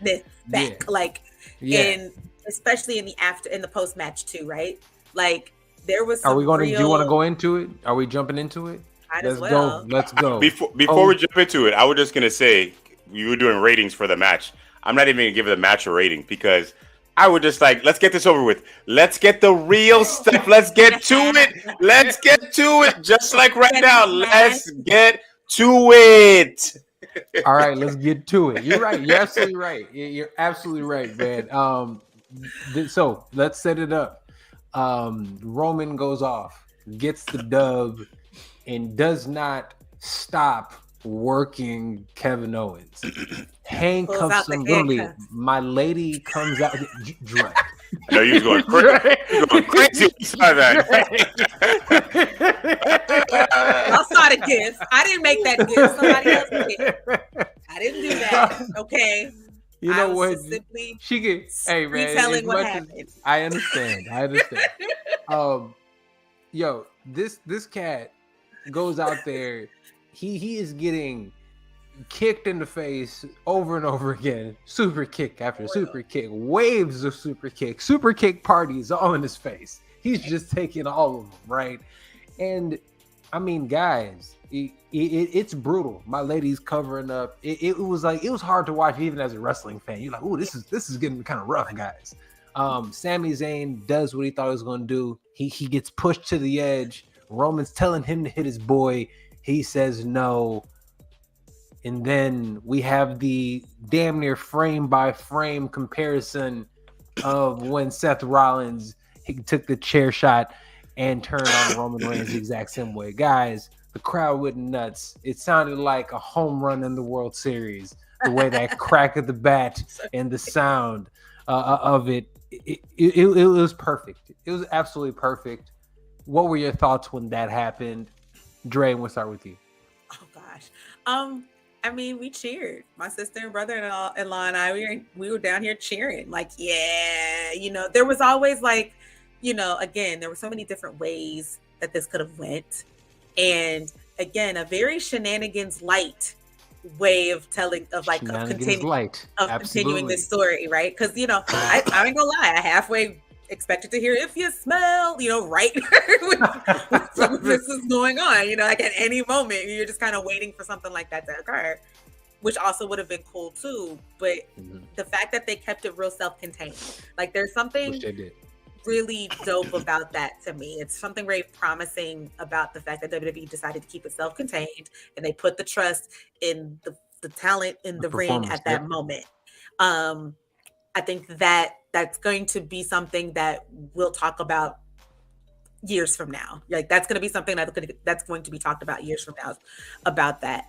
back, and especially in the post match too, right? Like, there was. Do you want to go into it? Are we jumping into it? Let's go. Before we jump into it, I was just gonna say, you were doing ratings for the match. I'm not even gonna give the match a rating, because I would just like, let's get this over with. Let's get the real stuff. Let's get to it. Let's get to it. Just like right now. Let's get to it. All right, let's get to it. You're right. You're absolutely right. You're absolutely right, man. So let's set it up. Roman goes off, gets the dub, and does not stop working Kevin Owens. Hang comes literally. My lady comes out. Dre. No, you was going crazy. You was going crazy when you saw that. I saw the gift. I didn't make that gift. Somebody else did. I didn't do that. Okay. You know what? She gets. Hey man, retelling what happened. I understand. Yo, this cat goes out there. He is getting kicked in the face over and over again. Super kick after super kick, waves of super kick parties all in his face. He's just taking all of them, right? And I mean, guys, it's brutal. My lady's covering up. It was hard to watch even as a wrestling fan. You're like, ooh, this is getting kind of rough, guys. Sami Zayn does what he thought he was going to do. He gets pushed to the edge. Roman's telling him to hit his boy. He says no. And then we have the damn near frame by frame comparison of when Seth Rollins, he took the chair shot and turned on Roman Reigns the exact same way. Guys, the crowd went nuts. It sounded like a home run in the World Series. The way that crack of the bat and the sound of it. It was perfect. It was absolutely perfect. What were your thoughts when that happened? Dre, we'll start with you. Oh gosh. I mean, we cheered. My sister and brother-in-law and I, we were down here cheering. Like, yeah, you know, there was always like, you know, again, there were so many different ways that this could have went. And again, a very shenanigans light way of telling, of continuing this story, right? Because, you know, I ain't gonna lie, I halfway expected to hear "if you smell," you know, right when some of this is going on, you know, like at any moment you're just kind of waiting for something like that to occur, which also would have been cool too. But the fact that they kept it real self-contained, like there's something really dope about that to me. It's something very promising about the fact that WWE decided to keep it self-contained and they put the trust in the talent in the ring at that moment. I think that that's going to be something that we'll talk about years from now. Like that's going to be something that's going to be talked about years from now about that.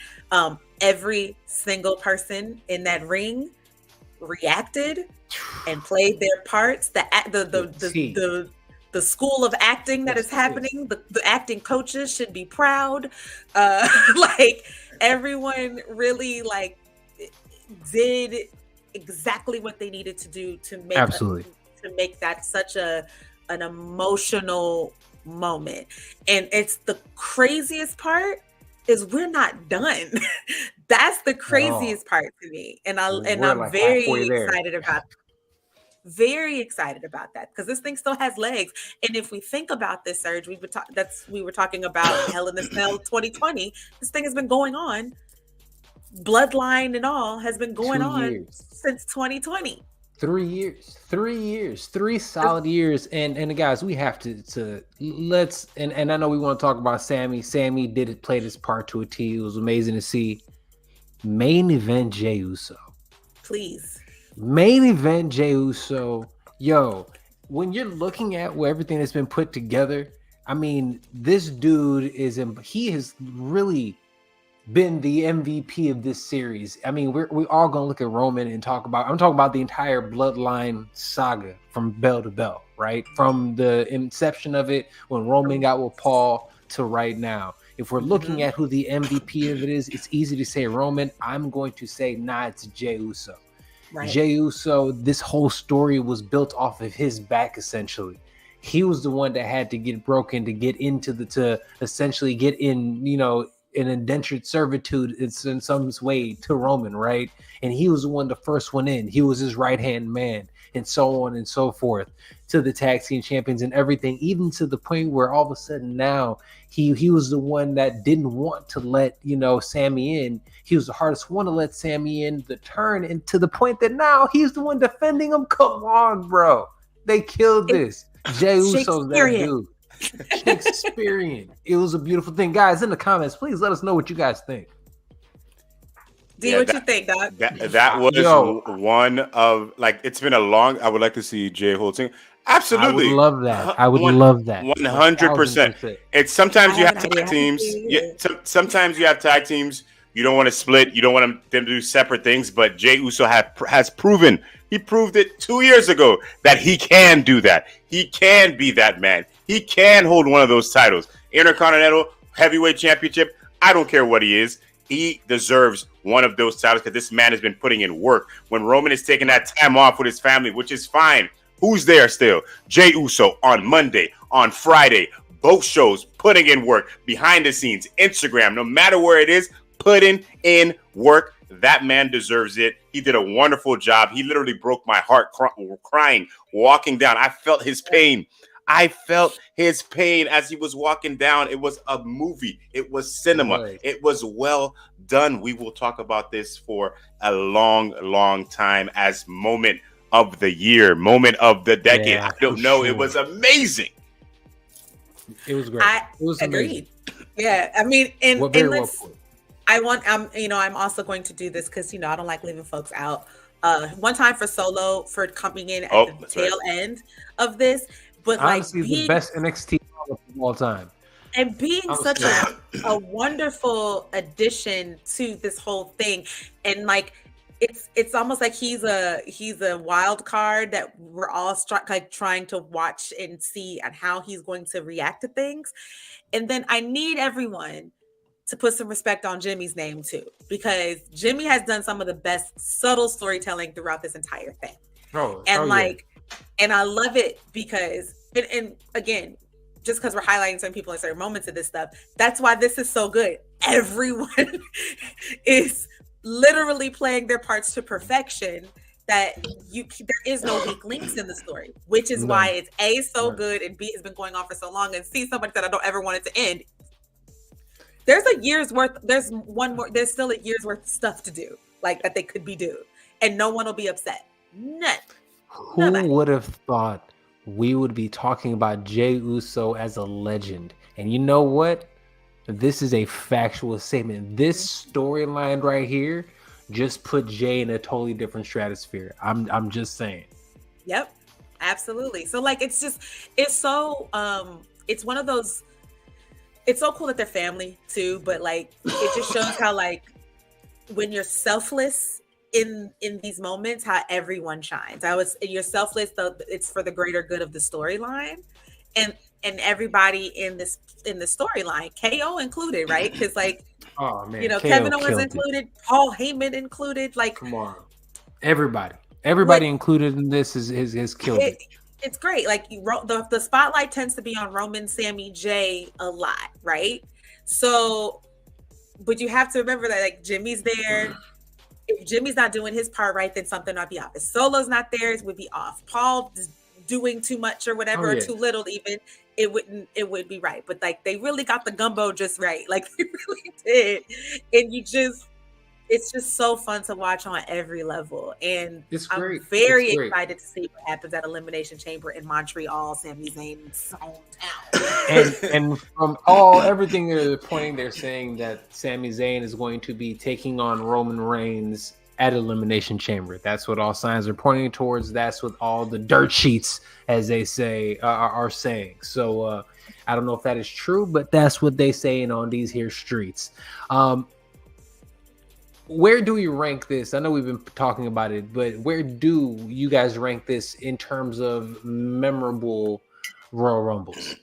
Every single person in that ring reacted and played their parts. The school of acting that is happening, the acting coaches should be proud. Like everyone really like did exactly what they needed to do to make that such an emotional moment. And it's the craziest part is we're not done. That's the craziest part to me. And I'm like very excited about that because this thing still has legs. And if we think about this, Serge, we were talking about Hell in a Cell 2020. This thing has been going on. Bloodline and all has been going on since 2020. 3 years, 3 solid years. And guys, we have to let's, and I know we want to talk about Sami. Sami played his part to a T. It was amazing to see. Main event Jey Uso. Please. Main event Jey Uso. Yo, when you're looking at everything that's been put together, I mean, this dude he has really been the MVP of this series. I mean, we're all gonna look at Roman and I'm talking about the entire Bloodline saga from bell to bell, right? From the inception of it, when Roman got with Paul, to right now. If we're looking at who the MVP of it is, it's easy to say Roman. I'm going to say, it's Jey Uso. Right. Jey Uso, this whole story was built off of his back, essentially. He was the one that had to get broken to get into to essentially get in, an indentured servitude in some way to Roman, right? And he was the one, the first one in. He was his right-hand man, and so on and so forth, to the tag team champions and everything, even to the point where all of a sudden now he was the one that didn't want to let, Sami in. He was the hardest one to let Sami in, the turn, and to the point that now he's the one defending him. Come on, bro. They killed this. Jey Uso's that dude. Shakespearean. It was a beautiful thing. Guys, in the comments, please let us know what you guys think. What you think, Doc? That was one of, like, it's been a long, I would like to see Jey Holtzing. Absolutely. I would love that. I would love that. 100%. It's sometimes you have tag teams. Sometimes you have tag teams. You don't want to split. You don't want them to do separate things. But Jey Uso has proven. He proved it 2 years ago that he can do that. He can be that man. He can hold one of those titles. Intercontinental, Heavyweight Championship. I don't care what he is. He deserves one of those titles because this man has been putting in work. When Roman is taking that time off with his family, which is fine. Who's there still? Jey Uso on Monday, on Friday, both shows, putting in work, behind the scenes, Instagram, no matter where it is, putting in work. That man deserves it. He did a wonderful job. He literally broke my heart crying, walking down. I felt his pain. As he was walking down. It was a movie. It was cinema. Right. It was well done. We will talk about this for a long, long time as moment of the year, moment of the decade. Yeah, I don't know. Sure. It was amazing. It was great. It was agreed. Amazing. Yeah. I mean, I'm also going to do this because, I don't like leaving folks out. One time for Solo for coming in at the tail end of this. But honestly, the best NXT of all time. And being such a wonderful addition to this whole thing. And like, it's almost like he's a wild card that we're all trying to watch and see and how he's going to react to things. And then I need everyone to put some respect on Jimmy's name too, because Jimmy has done some of the best subtle storytelling throughout this entire thing. And I love it because, and again, just because we're highlighting certain people in certain moments of this stuff, that's why this is so good. Everyone is literally playing their parts to perfection, that there is no weak links in the story, which is why it's A, so good, and B, has been going on for so long, and C, somebody said I don't ever want it to end. There's still a year's worth of stuff to do. like that they could be doing, and no one will be upset. None. Who would have thought we would be talking about Jey Uso as a legend? And you know what? This is a factual statement. This storyline right here just put Jey in a totally different stratosphere. I'm just saying. Yep, absolutely. So like, it's so it's one of those. It's so cool that they're family too, but like, it just shows how like when you're selfless in these moments, how everyone shines. You're selfless, though it's for the greater good of the storyline, and everybody in the storyline, KO included, right? Because like, oh man, you know, KO Kevin Owens included, Paul Heyman included, like, come on, everybody included in this is killed it. It's great. Like the spotlight tends to be on Roman, Sami, Jey a lot, right? So, but you have to remember that like Jimmy's there. If Jimmy's not doing his part right, then something might be off. If Solo's not there, it would be off. Paul is doing too much or whatever, or too little even, it would be right. But like they really got the gumbo just right. Like they really did. And it's just so fun to watch on every level. And I'm very excited to see what happens at Elimination Chamber in Montreal, Sami Zayn's hometown. and from everything they're pointing, they're saying that Sami Zayn is going to be taking on Roman Reigns at Elimination Chamber. That's what all signs are pointing towards. That's what all the dirt sheets, as they say, are saying. So I don't know if that is true, but that's what they saying on these here streets. Where do we rank this? I know we've been talking about it, but where do you guys rank this in terms of memorable Royal Rumbles?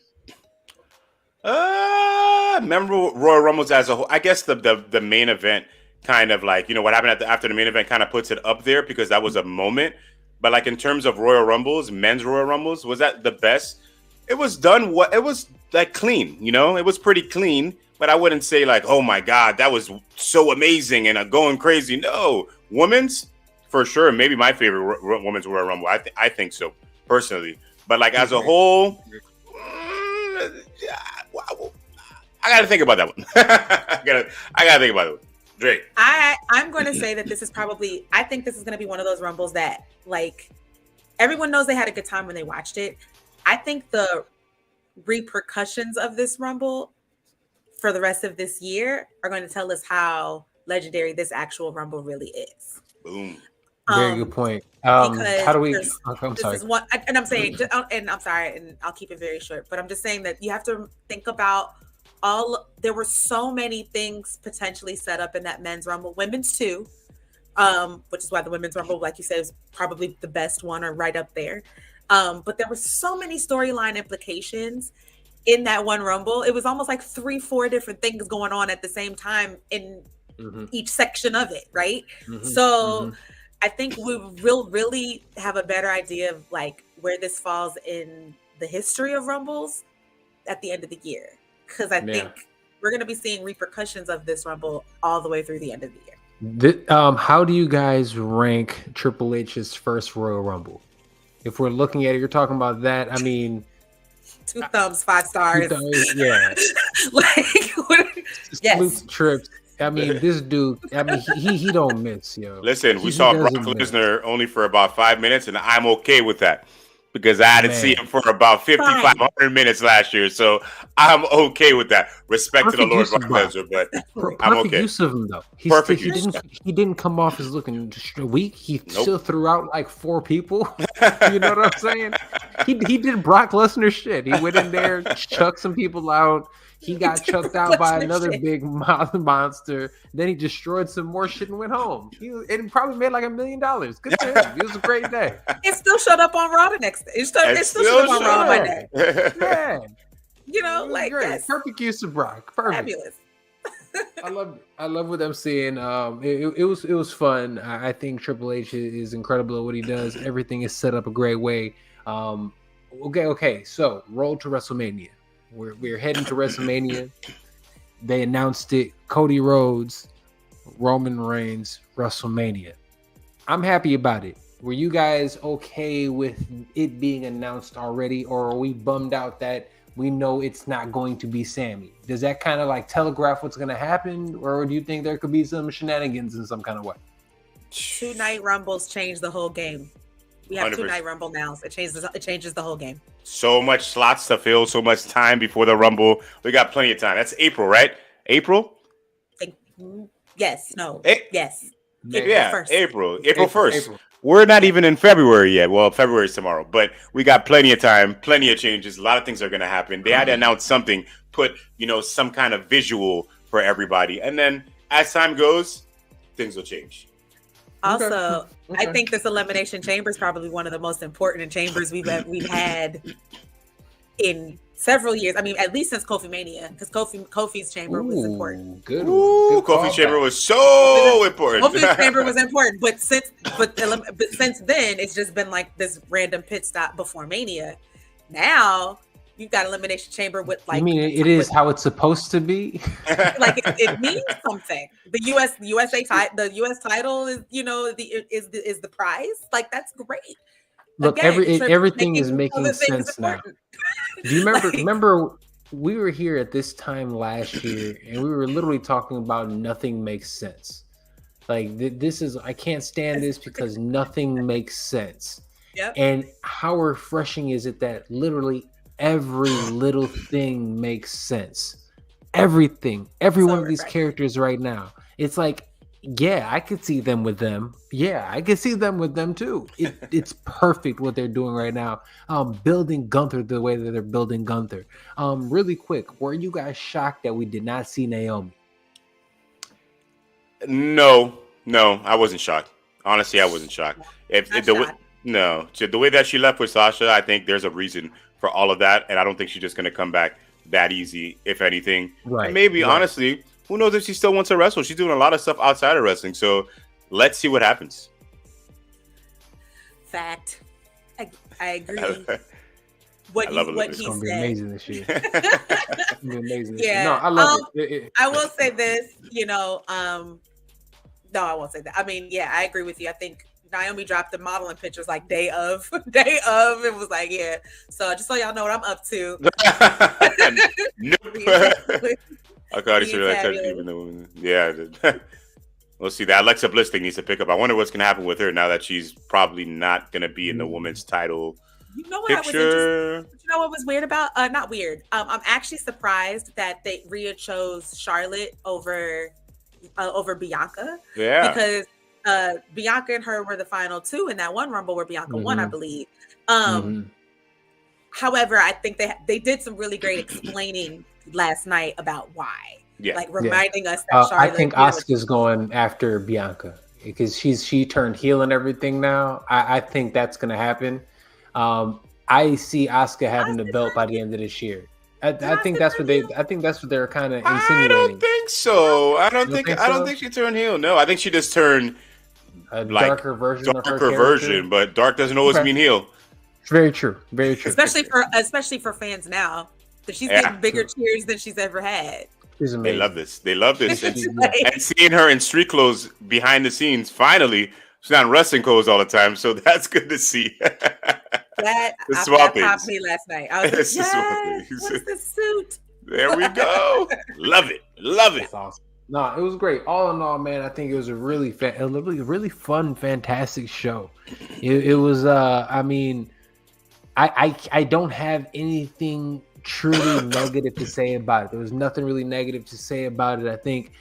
Memorable Royal Rumbles as a whole. I guess the main event kind of like, you know, what happened after the main event kind of puts it up there because that was a moment. But like in terms of Royal Rumbles, men's Royal Rumbles, was that the best? It was done. It was like clean, you know, it was pretty clean. But I wouldn't say like, oh my God, that was so amazing and going crazy. No, women's for sure. Maybe my favorite women's Royal Rumble. I think so personally. But like as a whole, I gotta think about that one. I gotta think about it. Drake. I'm going to say that this is probably. I think this is going to be one of those Rumbles that like everyone knows they had a good time when they watched it. I think the repercussions of this Rumble for the rest of this year are going to tell us how legendary this actual Rumble really is. Boom. Very good point. How do we? I'm sorry. I'm sorry, and I'll keep it very short. But I'm just saying that you have to think about there were so many things potentially set up in that men's Rumble, women's too, which is why the women's Rumble, like you said, is probably the best one or right up there. But there were so many storyline implications in that one Rumble. It was almost like 3-4 different things going on at the same time in each section of it, right? I think we will really have a better idea of like where this falls in the history of Rumbles at the end of the year. Because I think we're going to be seeing repercussions of this Rumble all the way through the end of the year. How do you guys rank Triple H's first Royal Rumble? If we're looking at it, you're talking about that. I mean, 2 thumbs, 5 stars. 2 thumbs, yeah. Yes. Trips. I mean, this dude. I mean, he don't miss, yo. Listen, we saw Brock Lesnar only for about 5 minutes, and I'm okay with that because I didn't see him for about 5,500 minutes last year, so I'm okay with that. Respect to the Lord Brock Lesnar, but I'm okay. Use of him though. He didn't come off as looking weak. He still threw out like 4 people. You know what I'm saying? He did Brock Lesnar shit. He went in there, chucked some people out. He got chucked out by another big monster. Then he destroyed some more shit and went home. It probably made like $1 million. Good for him. It was a great day. It still showed up on Raw the next day. It still showed up on Raw Monday. Yeah. You know, like great. Perfect use of Brock. Perfect. Fabulous. I love what I'm seeing. It was fun. I think Triple H is incredible at what he does. Everything is set up a great way. Okay. So roll to WrestleMania. We're heading to WrestleMania. They announced it. Cody Rhodes, Roman Reigns, WrestleMania. I'm happy about it. Were you guys okay with it being announced already, or are we bummed out that we know it's not going to be Sami? Does that kind of like telegraph what's going to happen, or do you think there could be some shenanigans in some kind of way? 2 night rumbles change the whole game. We have 2 night rumble now. So it changes the whole game. So much slots to fill, so much time before the rumble. We got plenty of time. That's April, right? April? Yes. No. Yes. April 1st. We're not even in February yet. Well, February's tomorrow, but we got plenty of time, plenty of changes. A lot of things are going to happen. They had to announce something, put, some kind of visual for everybody. And then as time goes, things will change. Also, I think this Elimination Chamber is probably one of the most important chambers we've had in several years. I mean, at least since Kofi Mania, because Kofi's chamber was important. Good Kofi's chamber was so important. Kofi's chamber was important, but since then, it's just been like this random pit stop before Mania. Now you've got Elimination Chamber with like. I mean, it is how it's supposed to be. Like it means something. The U.S. title is is the prize. Like that's great. Look, everything is making sense now. Do you remember we were here at this time last year and we were literally talking about nothing makes sense. Like I can't stand this because nothing makes sense. Yep. And how refreshing is it that literally every little thing makes sense. Everything. Every one of these characters right now. It's like, yeah, I could see them with them. Yeah, I could see them with them too. It's perfect what they're doing right now. Building Gunther the way that they're building Gunther. Really quick, were you guys shocked that we did not see Naomi? No, I wasn't shocked. Honestly, I wasn't shocked. The way that she left with Sasha, I think there's a reason for all of that, and I don't think she's just going to come back that easy, if anything. Right. And maybe, honestly, who knows if she still wants to wrestle? She's doing a lot of stuff outside of wrestling, so let's see what happens. Fact. I agree. What he said. It's going to be amazing this year. It's going to be amazing this year. No, I love it. I will say this, no, I won't say that. I mean, yeah, I agree with you. I think Naomi dropped the modeling pictures like day of. It was like, yeah. So just so y'all know what I'm up to. Nope. I thought he said even the women. Yeah. We'll see. That Alexa Bliss thing needs to pick up. I wonder what's going to happen with her now that she's probably not going to be in the women's title picture. You know what was weird about? Not weird. I'm actually surprised that Rhea chose Charlotte over Bianca. Yeah. Because Bianca and her were the final two in that one Rumble where Bianca won, I believe. However, I think they did some really great explaining last night about why. Yeah. Like reminding us that Charlotte. I think Asuka's going after Bianca because she turned heel and everything now. I think that's going to happen. I see Asuka having the belt by the end of this year. I think that's what they're kind of insinuating. I don't think so. I don't think she turned heel. No, I think she just turned a darker version of her character. But dark doesn't always mean heel. Very true. Very true. Especially for fans now. That she's getting bigger cheers than she's ever had. They love this. And seeing her in street clothes behind the scenes, finally, she's not in wrestling clothes all the time, so that's good to see. That popped me last night. I was like, yes, what's the suit? There we go. Love it. That's awesome. No, it was great. All in all, man, I think it was a really fun, fantastic show. It was, I mean, I don't have anything truly negative to say about it. There was nothing really negative to say about it. I think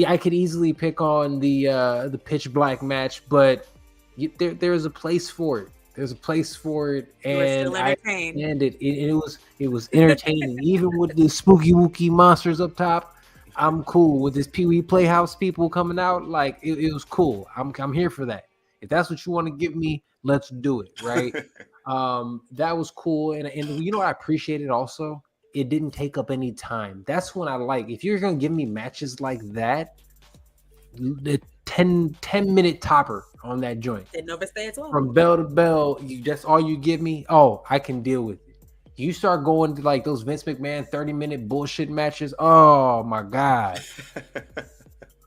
I could easily pick on the pitch black match, but there's a place for it. There's a place for it, and I understand it. It was entertaining, even with the spooky wookie monsters up top. I'm cool with this Pee Wee Playhouse people coming out. Like it was cool. I'm here for that. If that's what you want to give me, let's do it. Right. That was cool, and you know what I appreciated also? It didn't take up any time. That's when I like. If you're gonna give me matches like that, the 10-minute topper on that joint. Didn't overstay as well. From bell to bell, that's all you give me. Oh, I can deal with it. You start going to like those Vince McMahon 30-minute bullshit matches. Oh my god.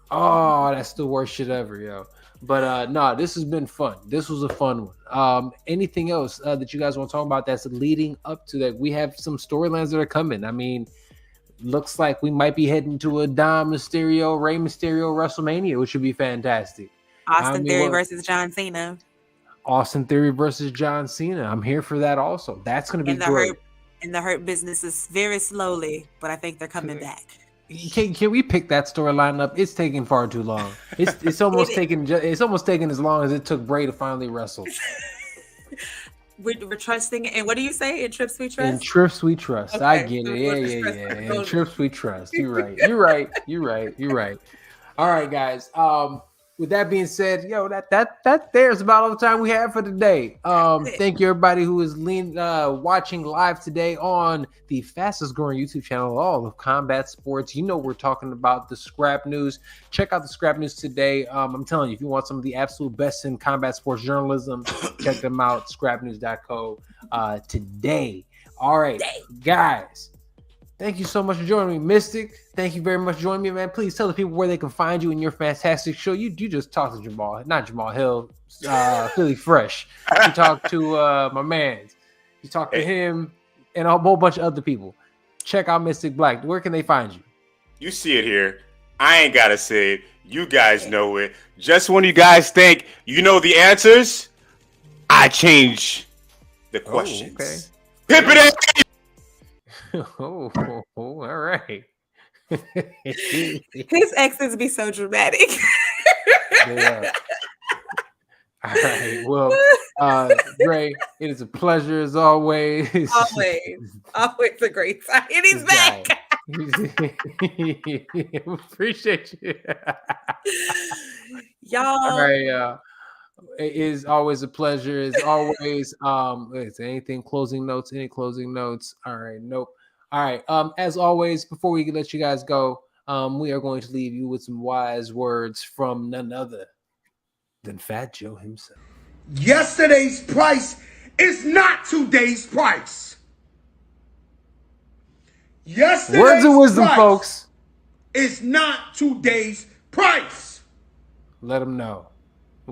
Oh, that's the worst shit ever, yo. But no, this has been fun. This was a fun one. Anything else that you guys want to talk about that's leading up to that? We have some storylines that are coming. I mean, looks like we might be heading to a Dom Mysterio, Rey Mysterio WrestleMania, which would be fantastic. Austin Theory versus John Cena. Austin Theory versus John Cena. I'm here for that also. That's going to be great. And the Hurt Business is very slowly, but I think they're coming back. Can we pick that storyline up? It's taking far too long. It's almost taking as long as it took Bray to finally wrestle. We're trusting, and what do you say? In Trips We Trust? In Trips We Trust. Okay. I get it. Yeah. In Trips We Trust. You're right. All right, guys. With that being said, that there's about all the time we have for today. Thank you everybody who is watching live today on the fastest growing YouTube channel, all of combat sports. We're talking about the Scrap News. Check out the Scrap News today. I'm telling you, if you want some of the absolute best in combat sports journalism, check them out. Scrapnews.co today. All right, guys. Thank you so much for joining me, Mystic. Thank you very much for joining me, man. Please tell the people where they can find you in your fantastic show. You just talked to Jamal, not Jamal Hill, Philly Fresh. You talked to my man. You talked to him and a whole bunch of other people. Check out Mystic Black. Where can they find you? You see it here. I ain't got to say it. You guys know it. Just when you guys think you know the answers, I change the questions. Okay. Hip it. Oh, all right. His exes be so dramatic. Yeah. All right. Well, Dre, it is a pleasure as always. Always a great time. And he's back. Appreciate you. Y'all. All right. It is always a pleasure. As always. Anything closing notes? Any closing notes? All right. Nope. All right. As always, before we let you guys go, we are going to leave you with some wise words from none other than Fat Joe himself. Yesterday's price is not today's price. Yesterday's words of wisdom, price folks. Is not today's price. Let them know.